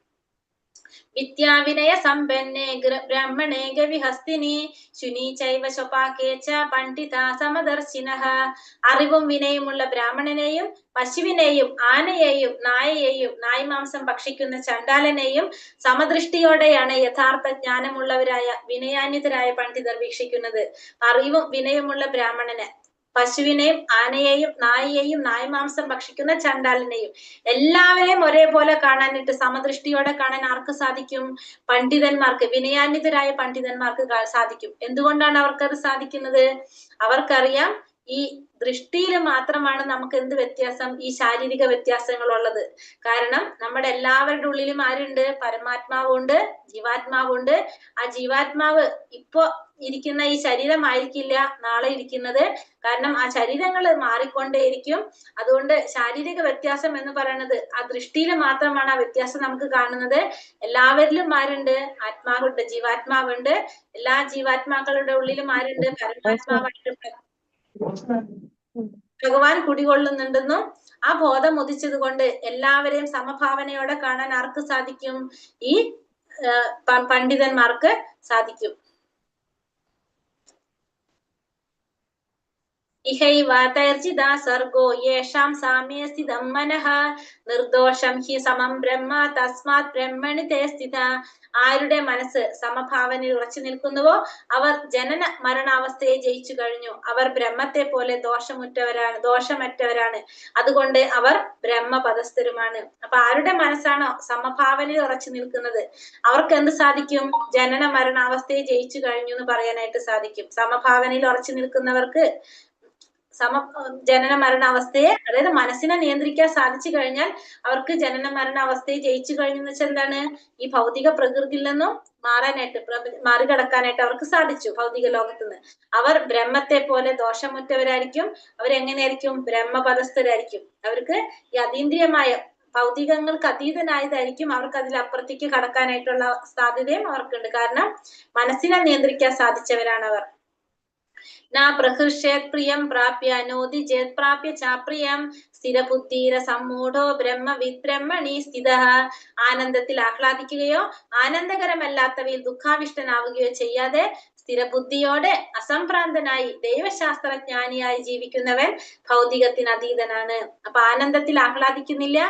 വിദ്യാവിനയ സമ്പന്നേ ബ്രാഹ്മണേ ഗവിഹസ്തിനി ശുനി ചൈവ ശപാകേച പണ്ഡിത സമദർശിനഃ. അറിവും വിനയമുള്ള ബ്രാഹ്മണനെയും പശുവിനെയും ആനയെയും നായയെയും നായ്മാംസം ഭക്ഷിക്കുന്ന ചണ്ടാലനെയും സമദൃഷ്ടിയോടെയാണ് യഥാർത്ഥ ജ്ഞാനമുള്ളവരായ വിനയാന്വിതരായ പണ്ഡിതർ വീക്ഷിക്കുന്നത്. അറിവും വിനയമുള്ള ബ്രാഹ്മണനെ, പശുവിനെയും ആനയെയും നായയെയും നായ്മാംസം ഭക്ഷിക്കുന്ന ചണ്ടാലിനെയും എല്ലാവരെയും ഒരേപോലെ കാണാനിട്ട് സമദൃഷ്ടിയോടെ കാണാൻ ആർക്ക് സാധിക്കും? പണ്ഡിതന്മാർക്ക്, വിനയാന്വിതരായ പണ്ഡിതന്മാർക്ക് സാധിക്കും. എന്തുകൊണ്ടാണ് അവർക്കത് സാധിക്കുന്നത്? അവർക്കറിയാം ഈ ദൃഷ്ടിയിൽ മാത്രമാണ് നമുക്ക് എന്ത് വ്യത്യാസം? ഈ ശാരീരിക വ്യത്യാസങ്ങൾ ഉള്ളത്. കാരണം നമ്മുടെ എല്ലാവരുടെ ഉള്ളിലും ആരുണ്ട്? പരമാത്മാവുണ്ട്, ജീവാത്മാവുണ്ട്. ആ ജീവാത്മാവ് ഇപ്പൊ ഇരിക്കുന്ന ഈ ശരീരമായിരിക്കില്ല നാളെ ഇരിക്കുന്നത്. കാരണം ആ ശരീരങ്ങൾ മാറിക്കൊണ്ടേയിരിക്കും. അതുകൊണ്ട് ശാരീരിക വ്യത്യാസം എന്ന് പറയുന്നത് ആ ദൃഷ്ടിയിൽ മാത്രമാണ് ആ വ്യത്യാസം നമുക്ക് കാണുന്നത്. എല്ലാവരിലും ആരുണ്ട്? ആത്മാവുണ്ട്, ജീവാത്മാവുണ്ട്. എല്ലാ ജീവാത്മാക്കളുടെ ഉള്ളിലും ആരുണ്ട്? പരമാത്മാവായിട്ട് ഭഗവാൻ കുടികൊള്ളുന്നുണ്ടെന്നും ആ ബോധം ഉദിച്ചത് കൊണ്ട് എല്ലാവരെയും സമഭാവനയോടെ കാണാൻ ആർക്ക് സാധിക്കും? ഈ പണ്ഡിതന്മാർക്ക് സാധിക്കും. ഇഹൈവാതൈർജിതാ സർഗോ യേഷാം സാമ്യേ സ്ഥിതം മനഃ നിർദോഷം ഹി സമം ബ്രഹ്മ തസ്മാത് ബ്രഹ്മണി തേ സ്ഥിത. ആരുടെ മനസ്സ് സമഭാവനയിൽ ഉറച്ചു നിൽക്കുന്നുവോ അവർ ജനന മരണാവസ്ഥയെ ജയിച്ചു കഴിഞ്ഞു. അവർ ബ്രഹ്മത്തെ പോലെ ദോഷമറ്റവരാണ്. അതുകൊണ്ട് അവർ ബ്രഹ്മപദസ്ഥരുമാണ്. അപ്പൊ ആരുടെ മനസ്സാണോ സമഭാവനയിൽ ഉറച്ചു നിൽക്കുന്നത് അവർക്ക് എന്ത് സാധിക്കും? ജനന മരണാവസ്ഥയെ ജയിച്ചു കഴിഞ്ഞു എന്ന് പറയാനായിട്ട് സാധിക്കും. സമഭാവനയിൽ ഉറച്ചു നിൽക്കുന്നവർക്ക് ജനന മരണാവസ്ഥയെ, അതായത് മനസ്സിനെ നിയന്ത്രിക്കാൻ സാധിച്ചു കഴിഞ്ഞാൽ അവർക്ക് ജനന മരണാവസ്ഥയെ ജയിച്ചു കഴിഞ്ഞു എന്ന് വെച്ചാൽ എന്താണ്? ഈ ഭൗതിക പ്രകൃതിയിൽ നിന്നും മറികടക്കാനായിട്ട് അവർക്ക് സാധിച്ചു. ഭൗതിക ലോകത്ത് നിന്ന് അവർ ബ്രഹ്മത്തെ പോലെ ദോഷമുറ്റവരായിരിക്കും. അവരെങ്ങനെയായിരിക്കും? ബ്രഹ്മപദസ്ഥരായിരിക്കും. അവർക്ക് ഈ അതീന്ദ്രിയമായ ഭൗതികങ്ങൾക്ക് അതീതനായതായിരിക്കും. അവർക്ക് അതിലപ്പുറത്തേക്ക് കടക്കാനായിട്ടുള്ള സാധ്യതയും അവർക്കുണ്ട്. കാരണം മനസ്സിനെ നിയന്ത്രിക്കാൻ സാധിച്ചവരാണ് അവർ. നാ പ്രഹൃഷ്യേത് പ്രിയം പ്രാപ്യ നോതി ചേത് പ്രാപ്യ ചാപ്രിയം സ്ഥിരബുദ്ധീര സമ്മൂഢോ ബ്രഹ്മവിദ് ബ്രഹ്മണി സ്ഥിതഃ. ആനന്ദത്തിൽ ആഹ്ലാദിക്കുകയോ ആനന്ദകരമല്ലാത്തവയിൽ ദുഃഖാവിഷ്ടനാവുകയോ ചെയ്യാതെ സ്ഥിരബുദ്ധിയോടെ അസംഭ്രാന്തനായി ദൈവശാസ്ത്രജ്ഞാനിയായി ജീവിക്കുന്നവൻ ഭൗതികത്തിന് അതീതനാണ്. അപ്പൊ ആനന്ദത്തിൽ ആഹ്ലാദിക്കുന്നില്ല,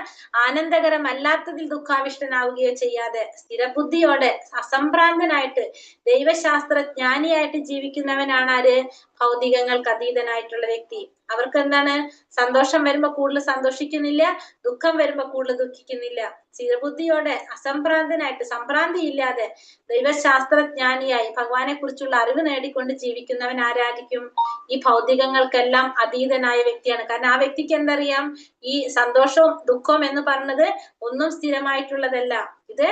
ആനന്ദകരമല്ലാത്തതിൽ ദുഃഖാവിഷ്ടനാവുകയോ ചെയ്യാതെ സ്ഥിരബുദ്ധിയോടെ അസംഭ്രാന്തനായിട്ട് ദൈവശാസ്ത്രജ്ഞാനിയായിട്ട് ജീവിക്കുന്നവനാണ് ആര്? ഭൗതികങ്ങൾക്ക് അതീതനായിട്ടുള്ള വ്യക്തി. അവർക്ക് എന്താണ്? സന്തോഷം വരുമ്പോ കൂടുതൽ സന്തോഷിക്കുന്നില്ല, ദുഃഖം വരുമ്പോ കൂടുതൽ ദുഃഖിക്കുന്നില്ല. സ്ഥിരബുദ്ധിയോടെ അസംഭ്രാന്തനായിട്ട്, സംഭ്രാന്തി ഇല്ലാതെ ദൈവശാസ്ത്രജ്ഞാനിയായി ഭഗവാനെ കുറിച്ചുള്ള അറിവ് നേടിക്കൊണ്ട് ജീവിക്കുന്നവൻ ആരായിരിക്കും? ഈ ഭൗതികങ്ങൾക്കെല്ലാം അതീതനായ വ്യക്തിയാണ്. കാരണം ആ വ്യക്തിക്ക് എന്തറിയാം? ഈ സന്തോഷവും ദുഃഖവും എന്ന് പറയുന്നത് ഒന്നും സ്ഥിരമായിട്ടുള്ളതല്ല. ഇത്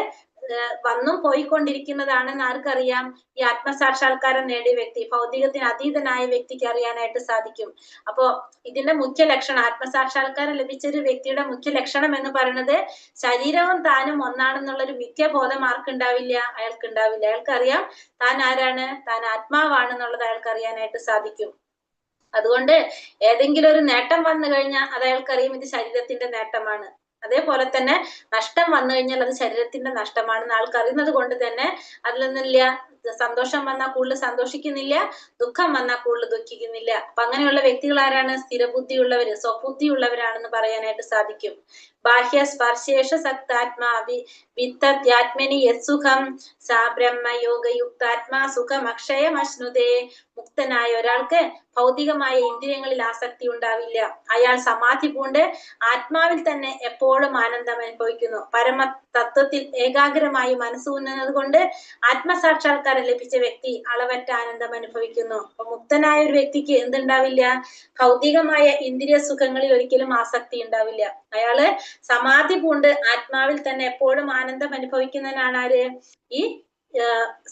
വന്നും പോയിക്കൊണ്ടിരിക്കുന്നതാണെന്ന് ആർക്കറിയാം? ഈ ആത്മസാക്ഷാത്കാരം നേടിയ വ്യക്തി, ഭൗതികത്തിന് അതീതനായ വ്യക്തിക്ക് അറിയാനായിട്ട് സാധിക്കും. അപ്പോ ഇതിന്റെ മുഖ്യ ലക്ഷണം, ആത്മസാക്ഷാത്കാരം ലഭിച്ച ഒരു വ്യക്തിയുടെ മുഖ്യ ലക്ഷണം എന്ന് പറയുന്നത് ശരീരവും താനും ഒന്നാണെന്നുള്ളൊരു മിഥ്യബോധം ആർക്കുണ്ടാവില്ല? അയാൾക്കുണ്ടാവില്ല. അയാൾക്കറിയാം താൻ ആരാണ്? താൻ ആത്മാവാണെന്നുള്ളത് അയാൾക്ക് അറിയാനായിട്ട് സാധിക്കും. അതുകൊണ്ട് ഏതെങ്കിലും ഒരു നേട്ടം വന്നു കഴിഞ്ഞാൽ അത് അയാൾക്കറിയും ഇത് ശരീരത്തിന്റെ നേട്ടമാണ്. അതേപോലെ തന്നെ നഷ്ടം വന്നു കഴിഞ്ഞാൽ അത് ശരീരത്തിന്റെ നഷ്ടമാണെന്ന് ആൾക്കറിയുന്നത് കൊണ്ട് തന്നെ അതിലൊന്നുമില്ല, സന്തോഷം വന്നാൽ കൂടുതൽ സന്തോഷിക്കുന്നില്ല, ദുഃഖം വന്നാൽ കൂടുതൽ ദുഃഖിക്കുന്നില്ല. അപ്പൊ അങ്ങനെയുള്ള വ്യക്തികൾ ആരാണ്? സ്ഥിരബുദ്ധിയുള്ളവര്, സ്വബുദ്ധിയുള്ളവരാണെന്ന് പറയാനായിട്ട് സാധിക്കും. ബാഹ്യ സ്പർശേഷ സക്താത്മാ വിത്തത്യാത്മനി യത്സുഖം സാ ബ്രഹ്മയോഗയുക്താത്മാ സുഖം അക്ഷയം അശ്നുതേ. മുക്തനായ ഒരാൾക്ക് ഭൗതികമായ ഇന്ദ്രിയങ്ങളിൽ ആസക്തി ഉണ്ടാവില്ല. അയാൾ സമാധി പൂണ്ട് ആത്മാവിൽ തന്നെ എപ്പോഴും ആനന്ദം അനുഭവിക്കുന്നു. പരമ തത്വത്തിൽ ഏകാഗ്രമായി മനസ്സൂന്നുന്നത് കൊണ്ട് ആത്മസാക്ഷാത്കാരം ലഭിച്ച വ്യക്തി അളവറ്റ ആനന്ദം അനുഭവിക്കുന്നു. അപ്പൊ മുക്തനായ ഒരു വ്യക്തിക്ക് എന്തുണ്ടാവില്ല? ഭൗതികമായ ഇന്ദ്രിയ സുഖങ്ങളിൽ ഒരിക്കലും ആസക്തി ഉണ്ടാവില്ല. അയാള് സമാധി പൂണ്ട് ആത്മാവിൽ തന്നെ എപ്പോഴും ആനന്ദം അനുഭവിക്കുന്നവനാണ് ആര്? ഈ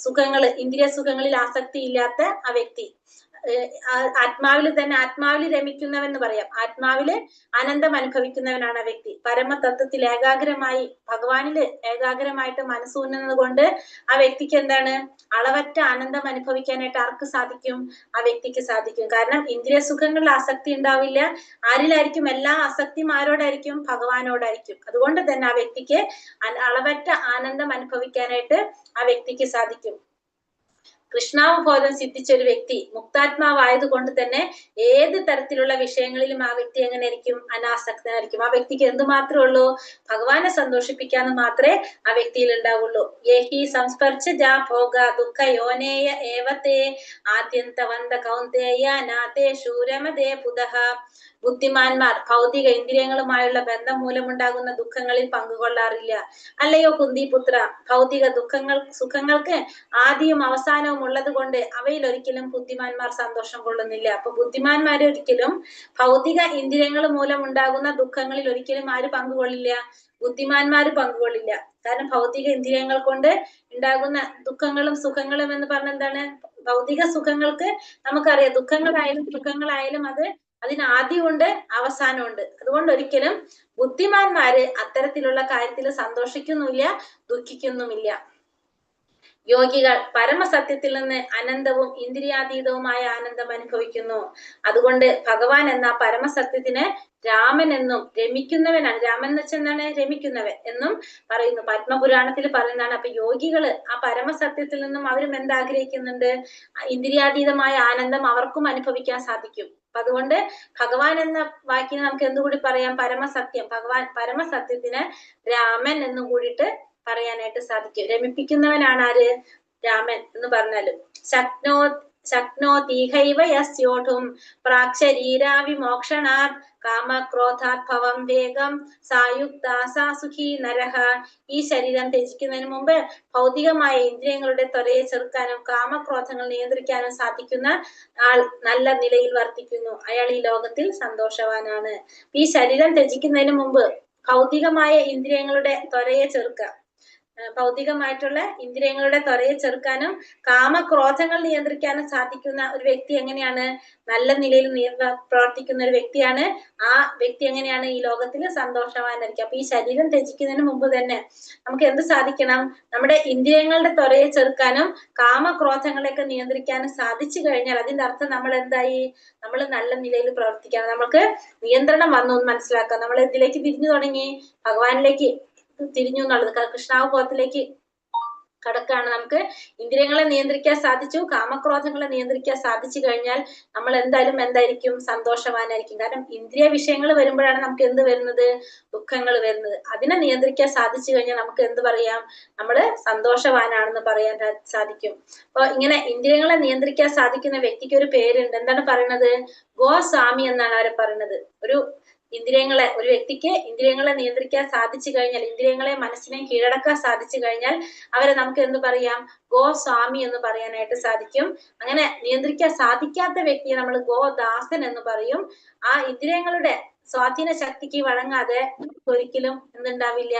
സുഖങ്ങള്, ഇന്ദ്രിയ സുഖങ്ങളിൽ ആസക്തി ഇല്ലാത്ത ആ വ്യക്തി. ആത്മാവിൽ തന്നെ, ആത്മാവിൽ രമിക്കുന്നവൻ പറയാം. ആത്മാവില് ആനന്ദം അനുഭവിക്കുന്നവനാണ് ആ വ്യക്തി. പരമതത്വത്തിൽ ഏകാഗ്രമായി ഭഗവാനില് ഏകാഗ്രമായിട്ട് മനസ്സൂന്നുന്നത് കൊണ്ട് ആ വ്യക്തിക്ക് എന്താണ്? അളവറ്റ ആനന്ദം അനുഭവിക്കാനായിട്ട് ആർക്ക് സാധിക്കും? ആ വ്യക്തിക്ക് സാധിക്കും. കാരണം ഇന്ദ്രിയ സുഖങ്ങളിൽ ആസക്തി ഉണ്ടാവില്ല. ആരിലായിരിക്കും? എല്ലാ ആസക്തിയും ആരോടായിരിക്കും? ഭഗവാനോടായിരിക്കും. അതുകൊണ്ട് തന്നെ ആ വ്യക്തിക്ക് അളവറ്റ ആനന്ദം അനുഭവിക്കാനായിട്ട് ആ വ്യക്തിക്ക് സാധിക്കും. കൃഷ്ണാവബോധം സിദ്ധിച്ച ഒരു വ്യക്തി മുക്താത്മാവായത് കൊണ്ട് തന്നെ ഏത് തരത്തിലുള്ള വിഷയങ്ങളിലും ആ വ്യക്തി എങ്ങനെ ആയിരിക്കും? അനാസക്തനായിരിക്കും. ആ വ്യക്തിക്ക് എന്ത് മാത്രമേ ഉള്ളൂ? ഭഗവാനെ സന്തോഷിപ്പിക്കാന്ന് മാത്രമേ ആ വ്യക്തിയിൽ ഉണ്ടാവുള്ളൂ. യേഹി സംസ്പർശ ജാ ഭോഗ ദുഃഖ യോനേയ ഏവത്തെ ആദ്യന്തവന്ത കൗന്ദേയ നാതേ ശൂരമതേ പുതഃ. ബുദ്ധിമാന്മാർ ഭൗതിക ഇന്ദ്രിയങ്ങളുമായുള്ള ബന്ധം മൂലമുണ്ടാകുന്ന ദുഃഖങ്ങളിൽ പങ്കുകൊള്ളാറില്ല. അല്ലയോ കുന്തിപുത്ര, ഭൗതിക സുഖങ്ങൾക്ക് ആദിയും അവസാനവും ഉള്ളത് കൊണ്ട് അവയിൽ ഒരിക്കലും ബുദ്ധിമാന്മാർ സന്തോഷം കൊള്ളുന്നില്ല. അപ്പൊ ബുദ്ധിമാന്മാർ ഒരിക്കലും ഭൗതിക ഇന്ദ്രിയങ്ങൾ മൂലം ഉണ്ടാകുന്ന ദുഃഖങ്ങളിൽ ഒരിക്കലും ആര് പങ്കുകൊള്ളില്ല? ബുദ്ധിമാന്മാര് പങ്കുകൊള്ളില്ല. കാരണം ഭൗതിക ഇന്ദ്രിയങ്ങൾ കൊണ്ട് ഉണ്ടാകുന്ന ദുഃഖങ്ങളും സുഖങ്ങളും എന്ന് പറഞ്ഞ എന്താണ്? ഭൗതിക സുഖങ്ങൾക്ക് നമുക്കറിയാം, ദുഃഖങ്ങളായാലും സുഖങ്ങളായാലും അതിന് ആദ്യമുണ്ട്, അവസാനമുണ്ട്. അതുകൊണ്ട് ഒരിക്കലും ബുദ്ധിമാന്മാര് അത്തരത്തിലുള്ള കാര്യത്തിൽ സന്തോഷിക്കുന്നുമില്ല, ദുഃഖിക്കുന്നുമില്ല. യോഗികൾ പരമസത്യത്തിൽ നിന്ന് അനന്തവും ഇന്ദ്രിയാതീതവുമായ ആനന്ദം അനുഭവിക്കുന്നു. അതുകൊണ്ട് ഭഗവാൻ എന്ന പരമസത്യത്തിന് രാമൻ എന്നും രമിക്കുന്നവനാണ്. രാമൻ എന്ന് വെച്ചാൽ എന്താണ്? രമിക്കുന്നവൻ എന്നും പറയുന്നു. പത്മപുരാണത്തിൽ പറയുന്നതാണ്. അപ്പൊ യോഗികള് ആ പരമസത്യത്തിൽ നിന്നും അവരും എന്താഗ്രഹിക്കുന്നുണ്ട്? ഇന്ദ്രിയാതീതമായ ആനന്ദം അവർക്കും അനുഭവിക്കാൻ സാധിക്കും. അപ്പൊ അതുകൊണ്ട് ഭഗവാൻ എന്ന വാക്കിന് നമുക്ക് എന്തുകൂടി പറയാം? പരമസത്യം. ഭഗവാൻ പരമസത്യത്തിന് രാമൻ എന്നും കൂടിയിട്ട് പറയാനായിട്ട് സാധിക്കും. രമിപ്പിക്കുന്നവനാണ് ആര്? രാമൻ എന്ന് പറഞ്ഞാലും. ശക്നോതിഹൈവ യസ്യോഢും പ്രാക്ശരീരാവിമോക്ഷണാത് കാമക്രോധാത്ഭവം വേഗം സായുക്ത സാ സുഖീ നരഹ. ഈ ശരീരം ത്യജിക്കുന്നതിന് മുമ്പ് ഭൗതികമായ ഇന്ദ്രിയങ്ങളുടെ ത്വരയെ ചെറുക്കാനും കാമക്രോധങ്ങൾ നിയന്ത്രിക്കാനും സാധിക്കുന്ന ആൾ നല്ല നിലയിൽ വർത്തിക്കുന്നു. അയാൾ ഈ ലോകത്തിൽ സന്തോഷവാനാണ്. ഈ ശരീരം ത്യജിക്കുന്നതിന് മുമ്പ് ഭൗതികമായ ഇന്ദ്രിയങ്ങളുടെ ത്വരയെ ചെറുക്കുക, ഭൗതികമായിട്ടുള്ള ഇന്ദ്രിയങ്ങളുടെ ത്വരയെ ചെറുക്കാനും കാമക്രോധങ്ങൾ നിയന്ത്രിക്കാനും സാധിക്കുന്ന ഒരു വ്യക്തി എങ്ങനെയാണ്? നല്ല നിലയിൽ പ്രവർത്തിക്കുന്ന ഒരു വ്യക്തിയാണ്. ആ വ്യക്തി എങ്ങനെയാണ്? ഈ ലോകത്തിൽ സന്തോഷവാനായിരിക്കും. അപ്പൊ ഈ ശരീരം ത്യജിക്കുന്നതിന് മുമ്പ് തന്നെ നമുക്ക് എന്ത് സാധിക്കണം? നമ്മുടെ ഇന്ദ്രിയങ്ങളുടെ ത്വരയെ ചെറുക്കാനും കാമക്രോധങ്ങളെയൊക്കെ നിയന്ത്രിക്കാനും സാധിച്ചു കഴിഞ്ഞാൽ അതിന്റെ അർത്ഥം നമ്മൾ എന്തായി? നമ്മൾ നല്ല നിലയിൽ പ്രവർത്തിക്കണം. നമുക്ക് നിയന്ത്രണം വന്നു എന്ന് മനസ്സിലാക്കാം. നമ്മൾ ഇതിലേക്ക് തിരിഞ്ഞു തുടങ്ങി, ഭഗവാനിലേക്ക് തിരിഞ്ഞു എന്നുള്ളത്, കൃഷ്ണാവബോധത്തിലേക്ക് കടക്കാണ്. നമുക്ക് ഇന്ദ്രിയങ്ങളെ നിയന്ത്രിക്കാൻ സാധിച്ചു, കാമക്രോധങ്ങളെ നിയന്ത്രിക്കാൻ സാധിച്ചു കഴിഞ്ഞാൽ നമ്മൾ എന്തായിരിക്കും? സന്തോഷവാനായിരിക്കും. കാരണം ഇന്ദ്രിയ വിഷയങ്ങൾ വരുമ്പോഴാണ് നമുക്ക് എന്ത് വരുന്നത്? ദുഃഖങ്ങൾ വരുന്നത്. അതിനെ നിയന്ത്രിക്കാൻ സാധിച്ചു കഴിഞ്ഞാൽ നമുക്ക് എന്ത് പറയാം? നമ്മള് സന്തോഷവാനാണെന്ന് പറയാൻ സാധിക്കും. അപ്പൊ ഇങ്ങനെ ഇന്ദ്രിയങ്ങളെ നിയന്ത്രിക്കാൻ സാധിക്കുന്ന വ്യക്തിക്ക് ഒരു പേരുണ്ട്. എന്താണ് പറയുന്നത്? ഗോസ്വാമി എന്നാണ് അവരെ പറയുന്നത്. ഒരു വ്യക്തിക്ക് ഇന്ദ്രിയങ്ങളെ നിയന്ത്രിക്കാൻ സാധിച്ചു കഴിഞ്ഞാൽ, ഇന്ദ്രിയങ്ങളെ മനസ്സിനെ കീഴടക്കാൻ സാധിച്ചു കഴിഞ്ഞാൽ അവരെ നമുക്ക് എന്ത് പറയാം? ഗോസ്വാമി എന്ന് പറയാനായിട്ട് സാധിക്കും. അങ്ങനെ നിയന്ത്രിക്കാൻ സാധിക്കാത്ത വ്യക്തിയെ നമ്മൾ ഗോദാസൻ എന്ന് പറയും. ആ ഇന്ദ്രിയങ്ങളുടെ സ്വാധീന ശക്തിക്ക് വഴങ്ങാതെ ഒരിക്കലും എന്തുണ്ടാവില്ല?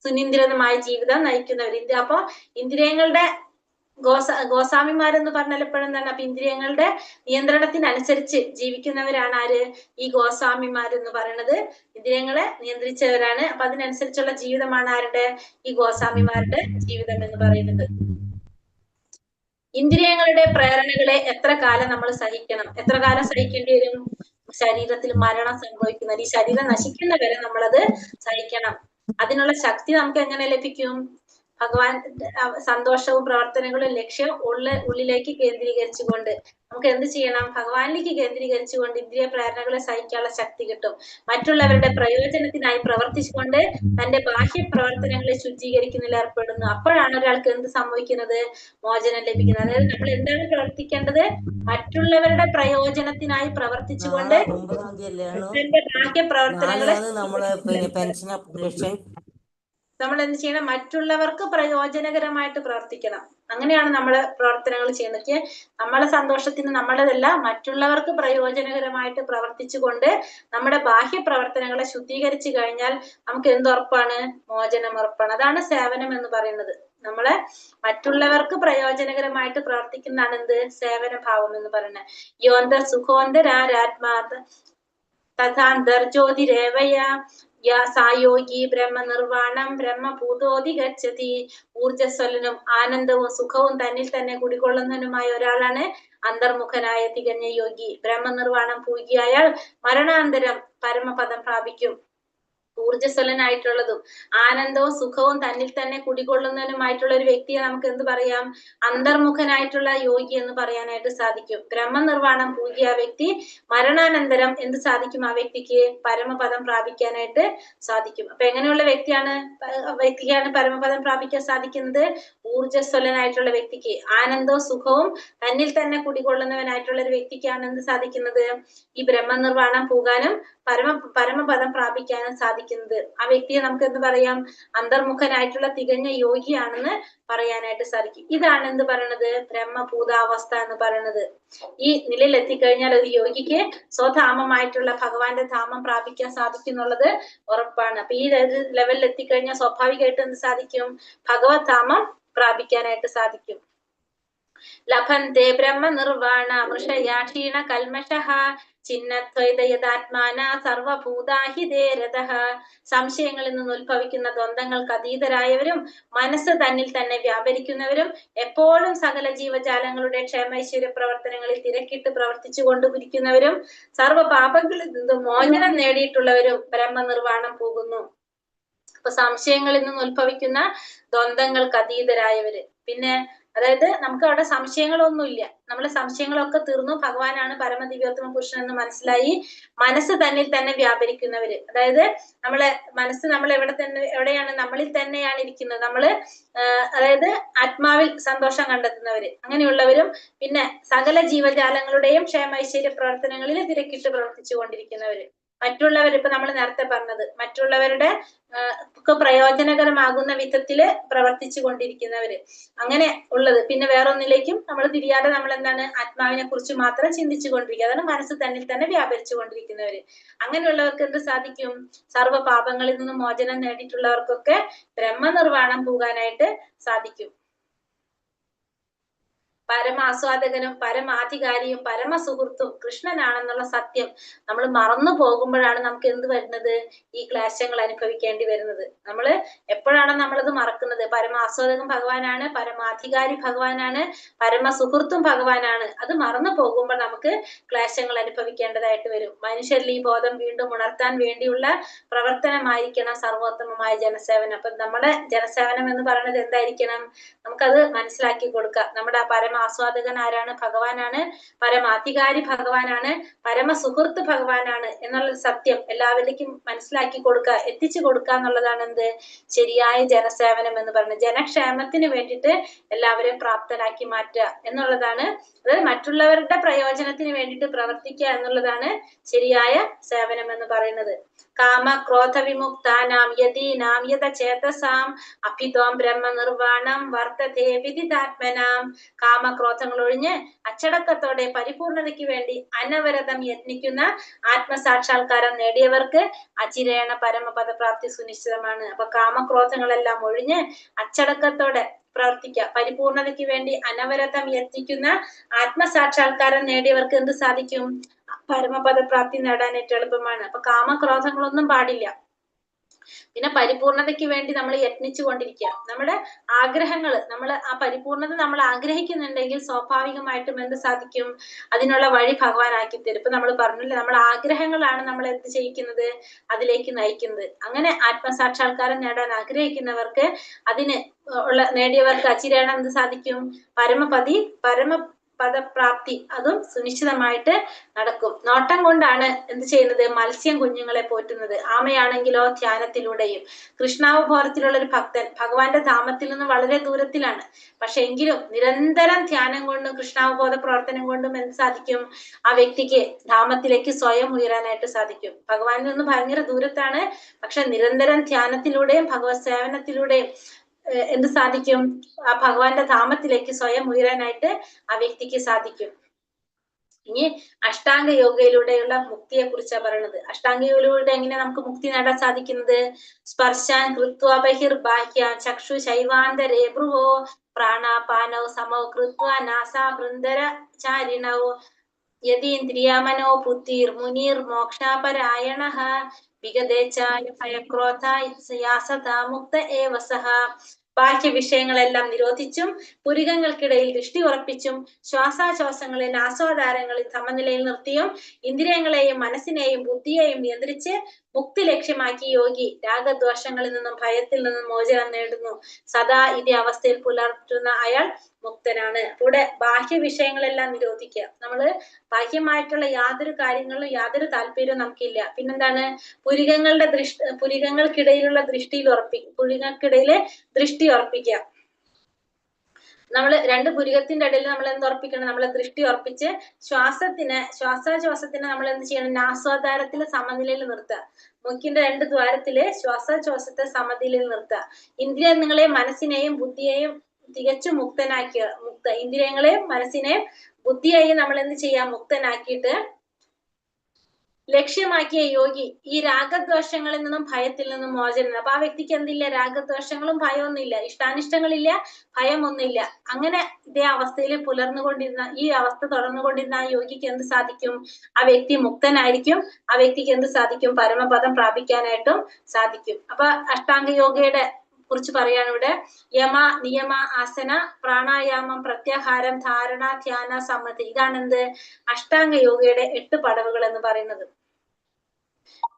സുനിന്ദ്രിതമായ ജീവിതം നയിക്കുന്നവർ. അപ്പൊ ഇന്ദ്രിയങ്ങളുടെ ഗോസ്വാമിമാരെന്ന് പറഞ്ഞാൽ എപ്പോഴെന്താണ്? അപ്പൊ ഇന്ദ്രിയങ്ങളുടെ നിയന്ത്രണത്തിനനുസരിച്ച് ജീവിക്കുന്നവരാണ് ആര്? ഈ ഗോസ്വാമിമാരെന്ന് പറയുന്നത്. ഇന്ദ്രിയങ്ങളെ നിയന്ത്രിച്ചവരാണ്. അപ്പൊ അതിനനുസരിച്ചുള്ള ജീവിതമാണ് ആരുടെ? ഈ ഗോസ്വാമിമാരുടെ ജീവിതം എന്ന് പറയുന്നത്. ഇന്ദ്രിയങ്ങളുടെ പ്രേരണകളെ എത്ര കാലം നമ്മൾ സഹിക്കണം? എത്ര കാലം സഹിക്കേണ്ടി വരും? ശരീരത്തിൽ മരണം സംഭവിക്കുന്നത്, ഈ ശരീരം നശിക്കുന്ന വരെ നമ്മളത് സഹിക്കണം. അതിനുള്ള ശക്തി നമുക്ക് എങ്ങനെ ലഭിക്കും? ഭഗവാൻ സന്തോഷവും പ്രവർത്തനങ്ങളും ലക്ഷ്യം ഉള്ളിലേക്ക് കേന്ദ്രീകരിച്ചുകൊണ്ട് നമുക്ക് എന്ത് ചെയ്യണം? ഭഗവാനിലേക്ക് കേന്ദ്രീകരിച്ചുകൊണ്ട് ഇന്ദ്രിയ പ്രേരണകളെ സഹിക്കാനുള്ള ശക്തി കിട്ടും. മറ്റുള്ളവരുടെ പ്രയോജനത്തിനായി പ്രവർത്തിച്ചുകൊണ്ട് തന്റെ ബാഹ്യ പ്രവർത്തനങ്ങളെ ശുദ്ധീകരിക്കുന്നതിൽ ഏർപ്പെടുന്നു. അപ്പോഴാണ് ഒരാൾക്ക് എന്ത് സംഭവിക്കുന്നത്? മോചനം ലഭിക്കുന്നത്. അതായത് നമ്മൾ എന്താണ് പ്രവർത്തിക്കേണ്ടത്? മറ്റുള്ളവരുടെ പ്രയോജനത്തിനായി പ്രവർത്തിച്ചുകൊണ്ട് തന്റെ ബാഹ്യ പ്രവർത്തനങ്ങളെ നമ്മൾ എന്ത് ചെയ്യണം? മറ്റുള്ളവർക്ക് പ്രയോജനകരമായിട്ട് പ്രവർത്തിക്കണം. അങ്ങനെയാണ് നമ്മൾ പ്രവർത്തനങ്ങൾ ചെയ്യുന്നത്. നമ്മളെ സന്തോഷത്തിന് നമ്മളതല്ല, മറ്റുള്ളവർക്ക് പ്രയോജനകരമായിട്ട് പ്രവർത്തിച്ചുകൊണ്ട് നമ്മുടെ ബാഹ്യ പ്രവർത്തനങ്ങളെ ശുദ്ധീകരിച്ചു കഴിഞ്ഞാൽ നമുക്ക് എന്തുറപ്പാണ്? മോചനം ഉറപ്പാണ്. അതാണ് സേവനം എന്ന് പറയുന്നത്. നമ്മളെ മറ്റുള്ളവർക്ക് പ്രയോജനകരമായിട്ട് പ്രവർത്തിക്കുന്നതാണ് എന്ത്? സേവന ഭാവം എന്ന് പറയുന്നത്. യോന്തർ സുഖോന്തരാത്മാത് തഥാന്തർജ്യോതിരേവയ സായോഗി ബ്രഹ്മ നിർവാണം ബ്രഹ്മഭൂതോതി ഗച്ഛതി. ഊർജ്ജസ്വലനും ആനന്ദവും സുഖവും തന്നിൽ തന്നെ കുടികൊള്ളുന്നതിനുമായ ഒരാളാണ് അന്തർമുഖനായ തികഞ്ഞ യോഗി. ബ്രഹ്മനിർവാണം പൂകിയായാൽ മരണാന്തരം പരമപദം പ്രാപിക്കും. ഊർജ്ജസ്വലനായിട്ടുള്ളതും ആനന്ദവും സുഖവും തന്നിൽ തന്നെ കുടികൊള്ളുന്നതിനുമായിട്ടുള്ള ഒരു വ്യക്തിയെ നമുക്ക് എന്ത് പറയാം? അന്തർമുഖനായിട്ടുള്ള യോഗി എന്ന് പറയാനായിട്ട് സാധിക്കും. ബ്രഹ്മനിർവാണം പൂകിയ വ്യക്തി മരണാനന്തരം എന്ത് സാധിക്കും? ആ വ്യക്തിക്ക് പരമപദം പ്രാപിക്കാനായിട്ട് സാധിക്കും. അപ്പൊ എങ്ങനെയുള്ള വ്യക്തിക്കാണ് പരമപദം പ്രാപിക്കാൻ സാധിക്കുന്നത്? ഊർജ്ജസ്വലനായിട്ടുള്ള വ്യക്തിക്ക്, ആനന്ദവും സുഖവും തന്നിൽ തന്നെ കുടികൊള്ളുന്നവനായിട്ടുള്ള ഒരു വ്യക്തിക്കാണ് എന്ത് സാധിക്കുന്നത്? ഈ ബ്രഹ്മനിർവാണം പൂകാനും പരമപദം പ്രാപിക്കാനും സാധിക്കുന്നത്. ആ വ്യക്തിയെ നമുക്ക് എന്ത് പറയാം? അന്തർമുഖനായിട്ടുള്ള തികഞ്ഞ യോഗിയാണെന്ന് പറയാനായിട്ട് സാധിക്കും. ഇതാണ് എന്ത് പറയണത്? ബ്രഹ്മഭൂതാവസ്ഥ എന്ന് പറയുന്നത്. ഈ നിലയിൽ എത്തിക്കഴിഞ്ഞാൽ ഒരു യോഗിക്ക് സ്വധാമമായിട്ടുള്ള ഭഗവാന്റെ ധാമം പ്രാപിക്കാൻ സാധിക്കുന്നുള്ളത് ഉറപ്പാണ്. അപ്പൊ ഈ ലെവലിൽ എത്തിക്കഴിഞ്ഞാൽ സ്വാഭാവികമായിട്ട് എന്ത് സാധിക്കും? ഭഗവത് ധാമം പ്രാപിക്കാനായിട്ട് സാധിക്കും. ലഭന്തെ ബ്രഹ്മ നിർവാണ മൃഷയാക്ഷീണ കൽമഷഃ ചിന്നദ്വൈതയതാത്മാന സർവഭൂതാഹിതേ രതഃ. സംശയങ്ങളിൽ നിന്ന് ഉത്ഭവിക്കുന്ന ദ്വന്ദ്ങ്ങൾക്ക് അതീതരായവരും മനസ്സ് തന്നിൽ തന്നെ വ്യാപരിക്കുന്നവരും എപ്പോഴും സകല ജീവജാലങ്ങളുടെ ക്ഷേമൈശ്വര്യ പ്രവർത്തനങ്ങളിൽ തിരക്കിട്ട് പ്രവർത്തിച്ചു കൊണ്ടുപിരിക്കുന്നവരും സർവ്വ പാപങ്ങളിൽ നിന്നും മോചനം നേടിയിട്ടുള്ളവരും ബ്രഹ്മനിർവാണം പോകുന്നു. അപ്പൊ സംശയങ്ങളിൽ നിന്ന് ഉത്ഭവിക്കുന്ന ദ്വന്ദ്ങ്ങൾക്ക് അതീതരായവര്, പിന്നെ അതായത് നമുക്ക് അവിടെ സംശയങ്ങളൊന്നുമില്ല. നമ്മളെ സംശയങ്ങളൊക്കെ തീർന്നു. ഭഗവാനാണ് പരമദിവ്യോത്തമ പുരുഷൻ എന്ന് മനസ്സിലായി. മനസ്സ് തന്നിൽ തന്നെ വ്യാപരിക്കുന്നവര്, അതായത് നമ്മളെ മനസ്സ് നമ്മൾ എവിടെയാണ്, നമ്മളിൽ തന്നെയാണ് ഇരിക്കുന്നത്. അതായത് ആത്മാവിൽ സന്തോഷം കണ്ടെത്തുന്നവര്, അങ്ങനെയുള്ളവരും പിന്നെ സകല ജീവജാലങ്ങളുടെയും ക്ഷേമൈശ്വര്യ പ്രവർത്തനങ്ങളിൽ തിരക്കിട്ട് പ്രവർത്തിച്ചു കൊണ്ടിരിക്കുന്നവര്, മറ്റുള്ളവർ ഇപ്പൊ നമ്മൾ നേരത്തെ പറഞ്ഞത് മറ്റുള്ളവരുടെ ഒക്കെ പ്രയോജനകരമാകുന്ന വിധത്തില് പ്രവർത്തിച്ചു കൊണ്ടിരിക്കുന്നവര്, അങ്ങനെ ഉള്ളത്. പിന്നെ വേറൊന്നിലേക്കും നമ്മൾ തിരിയാതെ നമ്മൾ എന്താണ് ആത്മാവിനെ കുറിച്ച് മാത്രം ചിന്തിച്ചു കൊണ്ടിരിക്കുക. അതാണ് മനസ്സ് തന്നിൽ തന്നെ വ്യാപരിച്ചു കൊണ്ടിരിക്കുന്നവര്. അങ്ങനെയുള്ളവർക്ക് എന്ത് സാധിക്കും? സർവ്വ പാപങ്ങളിൽ നിന്നും മോചനം നേടിയിട്ടുള്ളവർക്കൊക്കെ ബ്രഹ്മനിർവാണം പോകാനായിട്ട് സാധിക്കും. പരമാസ്വാദകനും പരമാധികാരിയും പരമസുഹൃത്തും കൃഷ്ണനാണെന്നുള്ള സത്യം നമ്മൾ മറന്നു പോകുമ്പോഴാണ് നമുക്ക് എന്ത് വരുന്നത്? ഈ ക്ലേശങ്ങൾ അനുഭവിക്കേണ്ടി വരുന്നത്. നമ്മൾ എപ്പോഴാണ് നമ്മളത് മറക്കുന്നത്? പരമാസ്വാദകൻ ഭഗവാനാണ്, പരമാധികാരി ഭഗവാനാണ്, പരമസുഹൃത്തും ഭഗവാനാണ്. അത് മറന്നു പോകുമ്പോൾ നമുക്ക് ക്ലേശങ്ങൾ അനുഭവിക്കേണ്ടതായിട്ട് വരും. മനുഷ്യരിൽ ഈ ബോധം വീണ്ടും ഉണർത്താൻ വേണ്ടിയുള്ള പ്രവർത്തനമായിരിക്കണം സർവോത്തമമായ ജനസേവനം. അപ്പൊ നമ്മുടെ ജനസേവനം എന്ന് പറയുന്നത് എന്തായിരിക്കണം? നമുക്കത് മനസ്സിലാക്കി കൊടുക്കുക. നമ്മുടെ ആസ്വാദകൻ ആരാണ്? ഭഗവാനാണ്. പരമാധികാരി ഭഗവാനാണ്. പരമസുഹൃത്ത് ഭഗവാനാണ് എന്നുള്ള സത്യം എല്ലാവരിലേക്കും മനസ്സിലാക്കി കൊടുക്കുക, എത്തിച്ചു കൊടുക്കുക എന്നുള്ളതാണ് എന്ത്? ശരിയായ ജനസേവനം എന്ന് പറയുന്നത്. ജനക്ഷേമത്തിന് വേണ്ടിയിട്ട് എല്ലാവരെയും പ്രാപ്തരാക്കി മാറ്റുക എന്നുള്ളതാണ്. അതായത് മറ്റുള്ളവരുടെ പ്രയോജനത്തിന് വേണ്ടിയിട്ട് പ്രവർത്തിക്കുക എന്നുള്ളതാണ് ശരിയായ സേവനം എന്ന് പറയുന്നത്. കാമ ക്രോധ വിമുക്താനാം യതീനാം യത ചേതസാം അഭിതോം ബ്രഹ്മ നിർവാണം വർത്തതേ വിദിതാത്മനാം. കാമക്രോധങ്ങൾ ഒഴിഞ്ഞ് അച്ചടക്കത്തോടെ പരിപൂർണതയ്ക്ക് വേണ്ടി അനവരതം യത്നിക്കുന്ന ആത്മസാക്ഷാത്കാരം നേടിയവർക്ക് അചിരേണ പരമപദപ്രാപ്തി സുനിശ്ചിതമാണ്. അപ്പൊ കാമക്രോധങ്ങളെല്ലാം ഒഴിഞ്ഞ് അച്ചടക്കത്തോടെ പ്രവർത്തിക്കുക, പരിപൂർണതയ്ക്ക് വേണ്ടി അനവരതം യത്നിക്കുന്ന ആത്മസാക്ഷാത്കാരം നേടിയവർക്ക് എന്ത് സാധിക്കും? പരമപദപ്രാപ്തി നേടാനായിട്ട് എളുപ്പമാണ്. അപ്പൊ കാമക്രോധങ്ങളൊന്നും പാടില്ല. പിന്നെ പരിപൂർണതയ്ക്ക് വേണ്ടി നമ്മൾ യത്നിച്ചു കൊണ്ടിരിക്കുക. നമ്മുടെ ആഗ്രഹങ്ങൾ, ആ പരിപൂർണത നമ്മൾ ആഗ്രഹിക്കുന്നുണ്ടെങ്കിൽ സ്വാഭാവികമായിട്ടും എന്ത് സാധിക്കും? അതിനുള്ള വഴി ഭഗവാൻ ആക്കി തരും. ഇപ്പൊ നമ്മൾ പറഞ്ഞില്ലേ, നമ്മുടെ ആഗ്രഹങ്ങളാണ് നമ്മൾ എന്ത് ചെയ്യിക്കുന്നത്? അതിലേക്ക് നയിക്കുന്നത്. അങ്ങനെ ആത്മസാക്ഷാത്കാരം നേടാൻ ആഗ്രഹിക്കുന്നവർക്ക്, അതിന് നേടിയവർക്ക് അചിരേണ എന്ത് സാധിക്കും? പദപ്രാപ്തി അതും സുനിശ്ചിതമായിട്ട് നടക്കും. നോട്ടം കൊണ്ടാണ് എന്ത് ചെയ്യുന്നത്? മത്സ്യം കുഞ്ഞുങ്ങളെ പോറ്റുന്നത്. ആമയാണെങ്കിലോ ധ്യാനത്തിലൂടെയും. കൃഷ്ണാവബോധത്തിലുള്ള ഒരു ഭക്തൻ ഭഗവാന്റെ ധാമത്തിൽ നിന്ന് വളരെ ദൂരത്തിലാണ്. പക്ഷെ എങ്കിലും നിരന്തരം ധ്യാനം കൊണ്ടും കൃഷ്ണാവബോധ പ്രവർത്തനം കൊണ്ടും എന്ത് സാധിക്കും? ആ വ്യക്തിക്ക് ധാമത്തിലേക്ക് സ്വയം ഉയരാനായിട്ട് സാധിക്കും. ഭഗവാനിൽ നിന്ന് ഭയങ്കര ദൂരത്താണ്, പക്ഷെ നിരന്തരം ധ്യാനത്തിലൂടെയും ഭഗവത് സേവനത്തിലൂടെയും എന്ത് സാധിക്കും? ആ ഭഗവാന്റെ ധാമത്തിലേക്ക് സ്വയം ഉയരാനായിട്ട് ആ വ്യക്തിക്ക് സാധിക്കും. ഇനി അഷ്ടാംഗ യോഗയിലൂടെയുള്ള മുക്തിയെ കുറിച്ചാണ് പറയുന്നത്. അഷ്ടാംഗ യോഗയിലൂടെ എങ്ങനെ നമുക്ക് മുക്തി നേടാൻ സാധിക്കുന്നത്? സ്പർശാൻ കൃത്വ ബഹിർബാഹ്യാൻ ചക്ഷു ശൈവാന്തരേ ഭ്രുവോ പ്രാണാപാനോ സമോ കൃത്വ നാസാ വൃന്ദര ചാരിണോ യതീന്ദ്രിയമനോ ബുദ്ധിർ മുനിർ മോക്ഷാപരായണഃ വിഗതേച്ചായ ഭയക്രോധ യാസതാ മുക്ത ഏവ സഹ. ബാഹ്യ വിഷയങ്ങളെല്ലാം നിരോധിച്ചും പുരികങ്ങൾക്കിടയിൽ ദൃഷ്ടി ഉറപ്പിച്ചും ശ്വാസാശ്വാസങ്ങളിൽ നാസ്വാധാരങ്ങളിൽ സമനിലയിൽ നിർത്തിയും ഇന്ദ്രിയങ്ങളെയും മനസ്സിനെയും ബുദ്ധിയെയും നിയന്ത്രിച്ച് മുക്തി ലക്ഷ്യമാക്കി യോഗി രാഗദ്വേഷങ്ങളിൽ നിന്നും ഭയത്തിൽ നിന്നും മോചനം നേടുന്നു. സദാ ഇതേ അവസ്ഥയിൽ പുലർത്തുന്ന അയാൾ മുക്തനാണ്. ഇവിടെ ബാഹ്യ വിഷയങ്ങളെല്ലാം നിരോധിക്കുക. നമ്മള് ബാഹ്യമായിട്ടുള്ള യാതൊരു കാര്യങ്ങളിലും യാതൊരു താല്പര്യവും നമുക്കില്ല. പിന്നെന്താണ്? പുരികങ്ങൾക്കിടയിലുള്ള പുരികങ്ങൾക്കിടയിലെ ദൃഷ്ടി ഉറപ്പിക്കുക. നമ്മൾ രണ്ട് പുരികത്തിന്റെ ഇടയിൽ നമ്മൾ എന്ത് ഉറപ്പിക്കണം? നമ്മളെ ദൃഷ്ടി ഉറപ്പിച്ച് ശ്വാസോച്ഛ്വാസത്തിന് നമ്മൾ എന്ത് ചെയ്യണം? നാസ്വാധാരത്തിൽ സമനിലയിൽ നിർത്തുക. മൂക്കിന്റെ രണ്ട് ദ്വാരത്തില് ശ്വാസോച്ഛ്വാസത്തെ സമനിലയിൽ നിർത്തുക. ഇന്ദ്രിയങ്ങളെയും മനസ്സിനെയും ബുദ്ധിയെയും തികച്ചും മുക്തനാക്കുക. ഇന്ദ്രിയങ്ങളെയും മനസ്സിനെയും ബുദ്ധിയെയും നമ്മൾ എന്ത് ചെയ്യാം? മുക്തനാക്കിയിട്ട് ലക്ഷ്യമാക്കിയ യോഗി ഈ രാഗദ്വേഷങ്ങളിൽ നിന്നും ഭയത്തിൽ നിന്നും മോചനം. അപ്പൊ ആ വ്യക്തിക്ക് എന്തില്ല? രാഗദ്വേഷങ്ങളും ഭയമൊന്നുമില്ല, ഇഷ്ടാനിഷ്ടങ്ങളില്ല, ഭയമൊന്നുമില്ല. അങ്ങനെ ഇതേ അവസ്ഥയിൽ ഈ അവസ്ഥ തുടർന്നുകൊണ്ടിരുന്ന ആ യോഗിക്ക് എന്ത് സാധിക്കും? ആ വ്യക്തി മുക്തനായിരിക്കും. ആ വ്യക്തിക്ക് എന്ത് സാധിക്കും? പരമപദം പ്രാപിക്കാനായിട്ടും സാധിക്കും. അപ്പൊ അഷ്ടാംഗ യോഗയുടെ കുറിച്ച് പറയാണ് ഇവിടെ. യമ, നിയമ, ആസന, പ്രാണായാമം, പ്രത്യാഹാരം, ധാരണ, ധ്യാന, സമ്മതി. ഇതാണ് എന്ത്? അഷ്ടാംഗ യോഗയുടെ 8 പടവുകൾ എന്ന് പറയുന്നത്.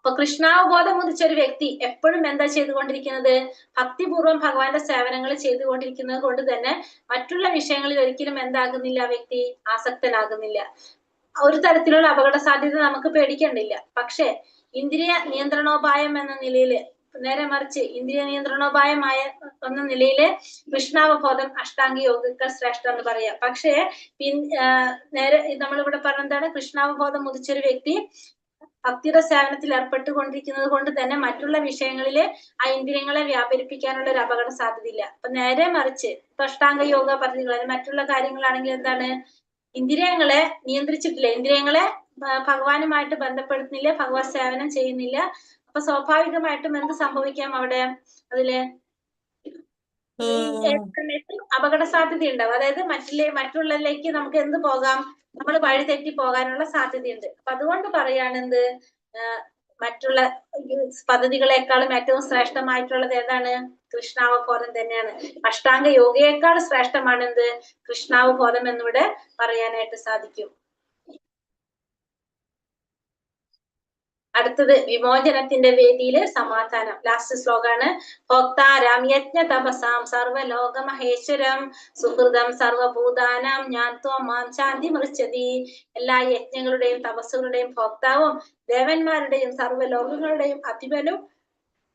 അപ്പൊ കൃഷ്ണാവബോധം ഉദിച്ച ഒരു വ്യക്തി എപ്പോഴും എന്താ ചെയ്തുകൊണ്ടിരിക്കുന്നത്? ഭക്തിപൂർവ്വം ഭഗവാന്റെ സേവനങ്ങൾ ചെയ്തുകൊണ്ടിരിക്കുന്നത് കൊണ്ട് തന്നെ മറ്റുള്ള വിഷയങ്ങളിൽ ഒരിക്കലും എന്താകുന്നില്ല, വ്യക്തി ആസക്തനാകുന്നില്ല. ഒരു തരത്തിലുള്ള അപകട സാധ്യത നമുക്ക് പേടിക്കേണ്ടില്ല. പക്ഷെ ഇന്ദ്രിയ നിയന്ത്രണോപായം എന്ന നിലയില്, നേരെ മറിച്ച് ഇന്ദ്രിയ നിയന്ത്രണോപായമായ എന്ന നിലയില് കൃഷ്ണാവബോധം അഷ്ടാംഗ യോഗങ്ങൾ ശ്രേഷ്ഠ എന്ന് പറയാം. പക്ഷേ നേരെ നമ്മളിവിടെ പറഞ്ഞതാണ്, കൃഷ്ണാവബോധം ഉദിച്ചൊരു വ്യക്തി ഭക്തിയുടെ സേവനത്തിൽ ഏർപ്പെട്ടുകൊണ്ടിരിക്കുന്നത് കൊണ്ട് തന്നെ മറ്റുള്ള വിഷയങ്ങളില് ആ ഇന്ദ്രിയങ്ങളെ വ്യാപരിപ്പിക്കാനുള്ള ഒരു അപകട സാധ്യതയില്ല. അപ്പൊ നേരെ മറിച്ച് ഇപ്പൊ അഷ്ടാംഗ യോഗ പദ്ധതികൾ മറ്റുള്ള കാര്യങ്ങളാണെങ്കിൽ എന്താണ്, ഇന്ദ്രിയങ്ങളെ നിയന്ത്രിച്ചിട്ടില്ല, ഇന്ദ്രിയങ്ങളെ ഭഗവാനുമായിട്ട് ബന്ധപ്പെടുത്തുന്നില്ല, ഭഗവത് സേവനം ചെയ്യുന്നില്ല. അപ്പൊ സ്വാഭാവികമായിട്ടും എന്ത് സംഭവിക്കാം അവിടെ? അതില് അപകട സാധ്യത ഉണ്ടാവും. അതായത് മറ്റുള്ളതിലേക്ക് നമുക്ക് എന്ത് പോകാം, നമ്മൾ വഴി തെറ്റി പോകാനുള്ള സാധ്യതയുണ്ട്. അപ്പൊ അതുകൊണ്ട് പറയാണ് എന്ത്, മറ്റുള്ള പദ്ധതികളെക്കാളും ഏറ്റവും ശ്രേഷ്ഠമായിട്ടുള്ളത് ഏതാണ്? കൃഷ്ണാവബോധം തന്നെയാണ്. അഷ്ടാംഗ യോഗയേക്കാൾ ശ്രേഷ്ഠമാണ് എന്ത്, കൃഷ്ണാവബോധം എന്നിവിടെ പറയാനായിട്ട് സാധിക്കും. അടുത്തത് വിമോചനത്തിന്റെ വേദിയില് സമാധാനം. ലാസ്റ്റ് ശ്ലോകാണ്. ഭോക്താരാം യജ്ഞ തപസാം സർവലോക മഹേശ്വരം സുഹൃതം സർവഭൂതാനാം ജ്ഞാത്വാ മാം ശാന്തി മൃച്ഛതി. എല്ലാ യജ്ഞങ്ങളുടെയും തപസ്സുകളുടെയും ഭോക്താവും ദേവന്മാരുടെയും സർവ്വലോകങ്ങളുടെയും അധിപനും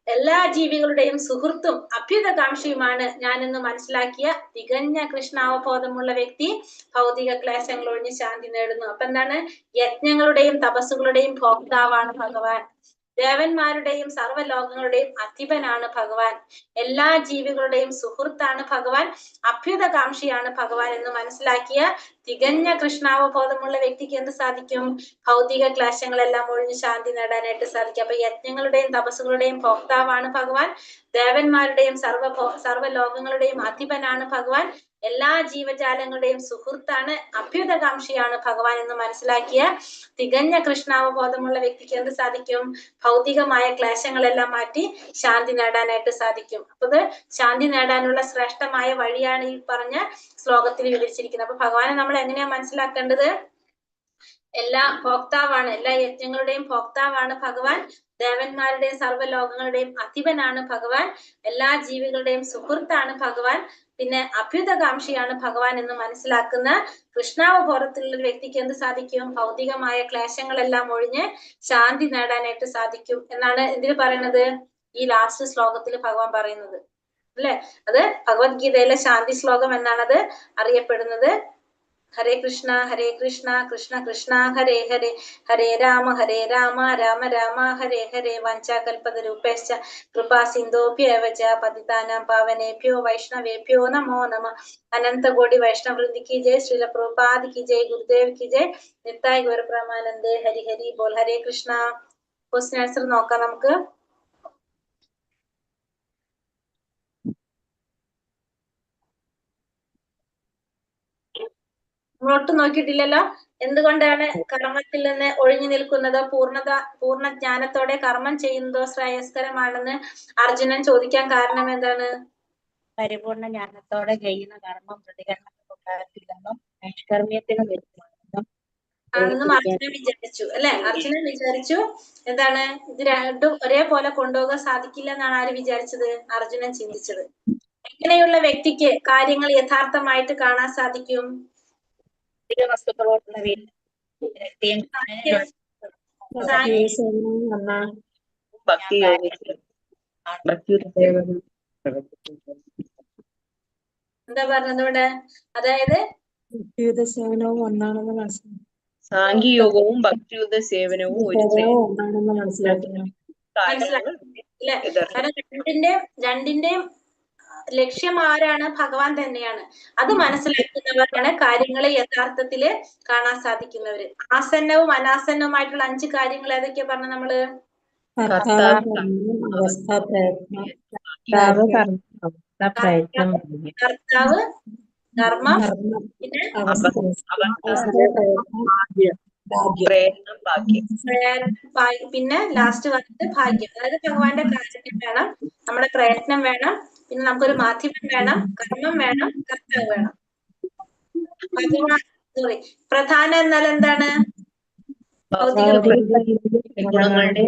എല്ലാ ജീവികളുടെയും സുഹൃത്തും അഭ്യുതകാംക്ഷിയുമാണ് ഞാനെന്ന് മനസ്സിലാക്കിയ തികഞ്ഞ കൃഷ്ണാവബോധമുള്ള വ്യക്തി ഭൗതിക ക്ലേശങ്ങൾ ഒഴിഞ്ഞ് ശാന്തി നേടുന്നു. അപ്പൊ എന്താണ്? യജ്ഞങ്ങളുടെയും തപസ്സുകളുടെയും ഭോക്താവാണ് ഭഗവാൻ, ദേവന്മാരുടെയും സർവ്വലോകങ്ങളുടെയും അധിപനാണ് ഭഗവാൻ, എല്ലാ ജീവികളുടെയും സുഹൃത്താണ് ഭഗവാൻ, അഭ്യുതകാംക്ഷിയാണ് ഭഗവാൻ എന്ന് മനസ്സിലാക്കിയ തികഞ്ഞ കൃഷ്ണാവബോധമുള്ള വ്യക്തിക്ക് എന്ത് സാധിക്കും? ഭൗതിക ക്ലേശങ്ങളെല്ലാം ഒഴിഞ്ഞ് ശാന്തി നേടാനായിട്ട് സാധിക്കും. അപ്പൊ യജ്ഞങ്ങളുടെയും തപസ്സുകളുടെയും ഭോക്താവാണ് ഭഗവാൻ, ദേവന്മാരുടെയും സർവ്വലോകങ്ങളുടെയും അധിപനാണ് ഭഗവാൻ, എല്ലാ ജീവജാലങ്ങളുടെയും സുഹൃത്താണ്, അഭ്യുതകാംക്ഷിയാണ് ഭഗവാൻ എന്ന് മനസ്സിലാക്കിയ തികഞ്ഞ കൃഷ്ണാവബോധമുള്ള വ്യക്തിക്ക് എന്ത് സാധിക്കും? ഭൗതികമായ ക്ലേശങ്ങളെല്ലാം മാറ്റി ശാന്തി നേടാനായിട്ട് സാധിക്കും. അപ്പൊ ഇത് ശാന്തി നേടാനുള്ള ശ്രേഷ്ഠമായ വഴിയാണ് ഈ പറഞ്ഞ ശ്ലോകത്തിൽ വിവരിച്ചിരിക്കുന്നത്. അപ്പൊ ഭഗവാനെ നമ്മൾ എങ്ങനെയാ മനസ്സിലാക്കേണ്ടത്? എല്ലാ ഭോക്താവാണ്, എല്ലാ യജ്ഞങ്ങളുടെയും ഭോക്താവാണ് ഭഗവാൻ, ദേവന്മാരുടെയും സർവ്വലോകങ്ങളുടെയും അധിപനാണ് ഭഗവാൻ, എല്ലാ ജീവികളുടെയും സുഹൃത്താണ് ഭഗവാൻ, പിന്നെ അഭ്യുതകാംക്ഷിയാണ് ഭഗവാൻ എന്ന് മനസ്സിലാക്കുന്ന കൃഷ്ണാവബോധത്തിലുള്ള ഒരു വ്യക്തിക്ക് എന്ത് സാധിക്കും? ഭൗതികമായ ക്ലേശങ്ങളെല്ലാം ഒഴിഞ്ഞ് ശാന്തി നേടാനായിട്ട് സാധിക്കും എന്നാണ് ഇതിൽ പറയുന്നത്, ഈ ലാസ്റ്റ് ശ്ലോകത്തിൽ ഭഗവാൻ പറയുന്നത് അല്ലെ. അത് ഭഗവത്ഗീതയിലെ ശാന്തി ശ്ലോകം എന്നാണ് അത് അറിയപ്പെടുന്നത്. ഹരേ കൃഷ്ണ കൃഷ്ണ കൃഷ്ണ ഹരേ ഹരേ, ഹരേ രാമ രാമ രാമ ഹരേ ഹരേ. വഞ്ചാകൽപതരൂപേശ്ച കൃപാ സിന്ധോഭ്യേവ ച പതിതാനാം പാവനേഭ്യോ വൈഷ്ണവേഭ്യോ നമോ നമഃ. അനന്തകോടി വൈഷ്ണവവൃന്ദി കി ജയ്, ശ്രീല പ്രഭുപാദ് കി ജയ്, ഗുരുദേവ് കി ജയ്, നിത്തായ് ഗൗര പ്രമാനന്ദേ. ഹരി ഹരി ബോൾ. ഹരേ കൃഷ്ണ. ക്വസ്റ്റ്യൻ ആൻസർ നോക്കാം നമുക്ക്. ഒട്ടും നോക്കിയിട്ടില്ലല്ലോ. എന്തുകൊണ്ടാണ് കർമ്മത്തിൽ നിന്ന് ഒഴിഞ്ഞു നിൽക്കുന്നത്? പൂർണ്ണ ജ്ഞാനത്തോടെ കർമ്മം ചെയ്യുന്നതോ ശ്രേയസ്കരമാണെന്ന് അർജുനൻ ചോദിക്കാൻ കാരണം എന്താണ്? പരിപൂർണ ജ്ഞാനത്തോടെ ചെയ്യുന്ന കർമ്മം പ്രതികരണത്തിൽ ഉണ്ടാകത്തില്ലെന്നും നൈഷ്കർമ്മ്യത്തിന് വരുമാണെന്നും ആണെന്നും അർജുനൻ വിചാരിച്ചു അല്ലെ. അർജുനൻ വിചാരിച്ചു എന്താണ്, ഇത് രണ്ടും ഒരേപോലെ കൊണ്ടുപോകാൻ സാധിക്കില്ല എന്നാണ് ആര് വിചാരിച്ചത്? അർജുനൻ ചിന്തിച്ചത്. എങ്ങനെയുള്ള വ്യക്തിക്ക് കാര്യങ്ങൾ യഥാർത്ഥമായിട്ട് കാണാൻ സാധിക്കും? വസ്തുക്കളോടുള്ള എന്താ പറഞ്ഞത് ഇവിടെ? അതായത് സേവനവും ഒന്നാണെന്ന് മനസ്സിലാക്കി, സാംഖ്യയോഗവും ഭക്തിയുദ്ധ സേവനവും ഒന്നാണെന്ന് മനസ്സിലാക്കുന്നു. മനസ്സിലാക്കില്ലേ? കാരണം രണ്ടിന്റെയും ലക്ഷ്യം ആരാണ്? ഭഗവാൻ തന്നെയാണ്. അത് മനസ്സിലാക്കുന്നവരാണ് കാര്യങ്ങളെ യഥാർത്ഥത്തില് കാണാൻ സാധിക്കുന്നവര്. ആസന്നവും അനാസന്നവുമായിട്ടുള്ള 5 കാര്യങ്ങൾ ഏതൊക്കെയാ പറഞ്ഞ നമ്മള്? കർത്താവ്, കർമ്മം, പിന്നെ പിന്നെ ലാസ്റ്റ് വന്നിട്ട് ഭാഗ്യം. അതായത് ഭഗവാന്റെ കാരുണ്യം വേണം, നമ്മുടെ പ്രയത്നം വേണം, പിന്നെ നമുക്കൊരു മാധ്യമം വേണം, കർമ്മം വേണം, കർത്താവ് വേണം. പ്രധാനം എന്നാൽ എന്താണ്? ഭൗതിക ഗുണങ്ങളുടെ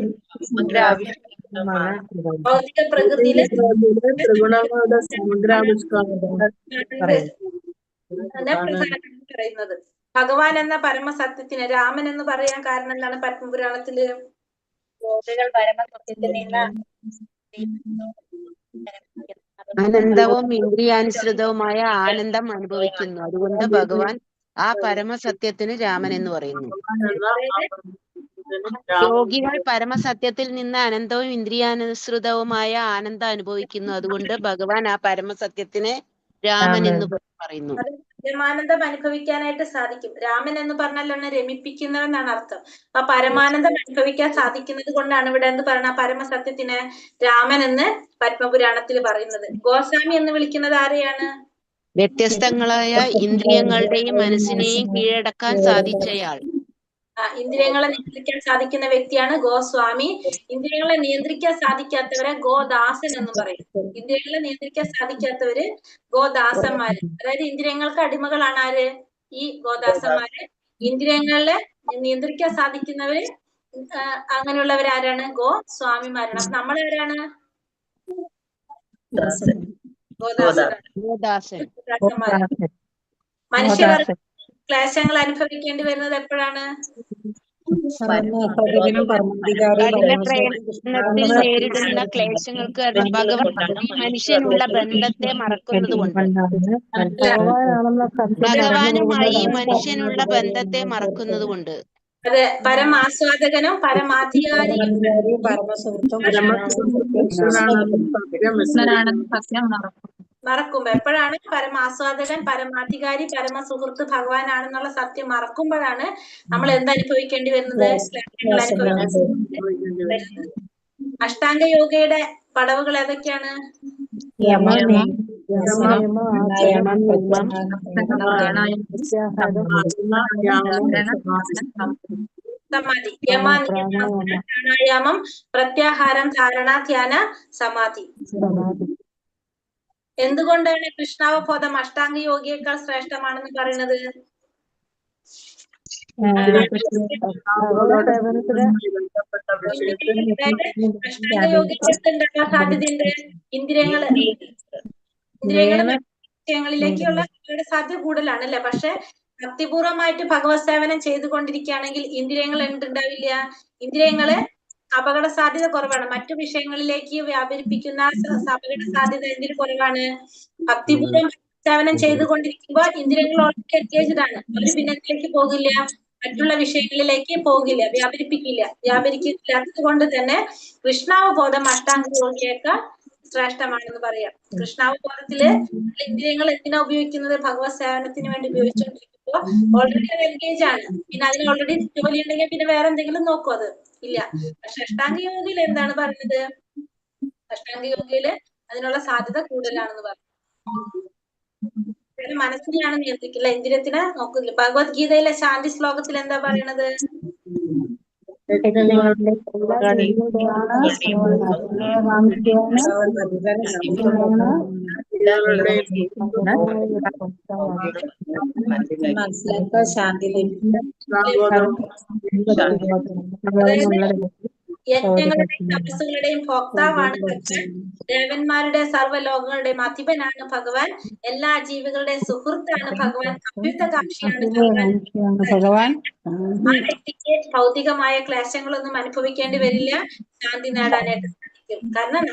സമഗ്രാവിഷ്കാരമാണ്. ഭൗതിക പ്രകൃതിയില് ത്രിഗുണങ്ങളുടെ സമഗ്രാവിഷ്കാരം പറയുന്നത്. ഭഗവാൻ എന്ന പരമസത്യത്തിന് രാമൻ എന്ന് പറയാൻ കാരണം എന്താണ്? പത്മപുരാണത്തില് യോഗികൾ പരമസത്യത്തിൽ നിന്ന് അനന്തവും ഇന്ദ്രിയാനുസൃതവുമായ ആനന്ദം അനുഭവിക്കുന്നു. അതുകൊണ്ട് ഭഗവാൻ ആ പരമസത്യത്തിന് രാമൻ എന്ന് പറയുന്നു. യോഗികൾ പരമസത്യത്തിൽ നിന്ന് അനന്തവും ഇന്ദ്രിയാനുസൃതവുമായ ആനന്ദം അനുഭവിക്കുന്നു. അതുകൊണ്ട് ഭഗവാൻ ആ പരമസത്യത്തിന് രാമൻ എന്ന് പറയുന്നു. പരമാനന്ദം അനുഭവിക്കാനായിട്ട് സാധിക്കും. രാമൻ എന്ന് പറഞ്ഞാലാണ് രമിപ്പിക്കുന്നവെന്നാണ് അർത്ഥം. അപ്പൊ പരമാനന്ദം അനുഭവിക്കാൻ സാധിക്കുന്നത് കൊണ്ടാണ് ഇവിടെ എന്ന് പറഞ്ഞ പരമസത്യത്തിന് രാമൻ എന്ന് പത്മപുരാണത്തിൽ പറയുന്നത്. ഗോസ്വാമി എന്ന് വിളിക്കുന്നത് ആരെയാണ്? വ്യത്യസ്തങ്ങളായ ഇന്ദ്രിയങ്ങളുടെയും മനസ്സിനെയും കീഴടക്കാൻ സാധിച്ചയാൾ. ഇന്ദ്രിയങ്ങളെ നിയന്ത്രിക്കാൻ സാധിക്കുന്ന വ്യക്തിയാണ് ഗോസ്വാമി. ഇന്ദ്രിയങ്ങളെ നിയന്ത്രിക്കാൻ സാധിക്കാത്തവരെ ഗോദാസൻ എന്ന് പറയും. ഇന്ദ്രിയങ്ങളെ നിയന്ത്രിക്കാൻ സാധിക്കാത്തവര് ഗോദാസന്മാര്. അതായത് ഇന്ദ്രിയങ്ങൾക്ക് അടിമകളാണ് ആര്? ഈ ഗോദാസന്മാര്. ഇന്ദ്രിയങ്ങളെ നിയന്ത്രിക്കാൻ സാധിക്കുന്നവര് അങ്ങനെയുള്ളവരാരാണ്? ഗോസ്വാമിമാരാണ്. അപ്പൊ നമ്മളാരാണ്? ഗോദാസൻ. മനുഷ്യർ ക്ലേശങ്ങൾ അനുഭവിക്കേണ്ടി വരുന്നത് എപ്പോഴാണ്? കഠിന പ്രയത്നത്തിൽ നേരിടുന്ന ക്ലേശങ്ങൾക്ക് ഭഗവാൻ മനുഷ്യനുള്ള ബന്ധത്തെ മറക്കുന്നത് കൊണ്ട്. ഭഗവാനുമായി മനുഷ്യനുള്ള ബന്ധത്തെ മറക്കുന്നത് കൊണ്ട്. അതെ, പരമാസ്വാദകനും പരമാധികാരിയും മറക്കുമ്പോ എപ്പോഴാണ്? പരമാസ്വാദകൻ, പരമാധികാരി, പരമസുഹൃത്ത് ഭഗവാനാണെന്നുള്ള സത്യം മറക്കുമ്പോഴാണ് നമ്മൾ എന്തനുഭവിക്കേണ്ടി വരുന്നത്? അഷ്ടാംഗ യോഗയുടെ പടവുകൾ ഏതൊക്കെയാണ്? സമാധി, യമ, പ്രാണായാമം, പ്രത്യാഹാരം, ധാരണ, ധ്യാന, സമാധി. എന്തുകൊണ്ടാണ് കൃഷ്ണാവബോധം അഷ്ടാംഗ യോഗിയേക്കാൾ ശ്രേഷ്ഠമാണെന്ന് പറയുന്നത്? അഷ്ടാംഗ യോഗികൾക്ക് ഉണ്ടാകാൻ സാധ്യതയുണ്ട് വിഷയങ്ങളിലേക്കുള്ള സാധ്യത കൂടുതലാണ് അല്ലെ? പക്ഷെ ഭക്തിപൂർവമായിട്ട് ഭഗവത് സേവനം ചെയ്തുകൊണ്ടിരിക്കുകയാണെങ്കിൽ ഇന്ദ്രിയങ്ങൾ എന്തുണ്ടാവില്ല? ഇന്ദ്രിയങ്ങള് അപകട സാധ്യത കുറവാണ്. മറ്റു വിഷയങ്ങളിലേക്ക് വ്യാപരിപ്പിക്കുന്ന അപകട സാധ്യത എന്തിനു കുറവാണ്? ഭക്തിപൂർവ്വം സേവനം ചെയ്തുകൊണ്ടിരിക്കുമ്പോൾ ഇന്ദ്രിയങ്ങൾ ഓൾറെഡി എൻഗേജ്ഡ് ആണ്. അവര് ഭിന്നത്തിലേക്ക് പോകില്ല, മറ്റുള്ള വിഷയങ്ങളിലേക്ക് പോകില്ല, വ്യാപരിക്കില്ലാത്തത് കൊണ്ട് തന്നെ കൃഷ്ണാവബോധം അഷ്ടാംഗ യോഗിയേക്കാൾ ശ്രേഷ്ഠമാണെന്ന് പറയാം. കൃഷ്ണാവബോധത്തില് ഇന്ദ്രിയങ്ങൾ എന്തിനാ ഉപയോഗിക്കുന്നത്? ഭഗവത് സേവനത്തിന് വേണ്ടി ഉപയോഗിച്ചുകൊണ്ടിരിക്കുമ്പോ ഓൾറെഡി അത് എൻഗേജ് ആണ്. പിന്നെ അതിന് ഓൾറെഡി ജോലി ഉണ്ടെങ്കിൽ പിന്നെ വേറെ എന്തെങ്കിലും നോക്കും? അത് ഇല്ല. പക്ഷെ അഷ്ടാംഗ യോഗിയിൽ എന്താണ് പറയുന്നത്? അഷ്ടാംഗ യോഗിയില് അതിനുള്ള സാധ്യത കൂടുതലാണെന്ന് പറഞ്ഞു. മനസ്സിനെയാണ് നിയന്ത്രിക്കില്ല, ഇന്ദ്രിയത്തിനെ നോക്കില്ല. ഭഗവത്ഗീതയിലെ ശാന്തി ശ്ലോകത്തിൽ എന്താ പറയണത്? യജ്ഞങ്ങളുടെയും തപസ്സുകളുടെയും ഭോക്താവാണ് ഭഗവാൻ. ദേവന്മാരുടെ സർവ്വലോകങ്ങളുടെയും അധിപനാണ് ഭഗവാൻ. എല്ലാ ജീവികളുടെയും സുഹൃത്താണ് ഭഗവാൻ. അഭ്യുതകാംക്ഷിയാണ് ഭഗവാൻ. ആ വ്യക്തിക്ക് ഭൗതികമായ ക്ലേശങ്ങളൊന്നും അനുഭവിക്കേണ്ടി വരില്ല, ശാന്തി നേടാനായിട്ട് സാധിക്കും. കാരണം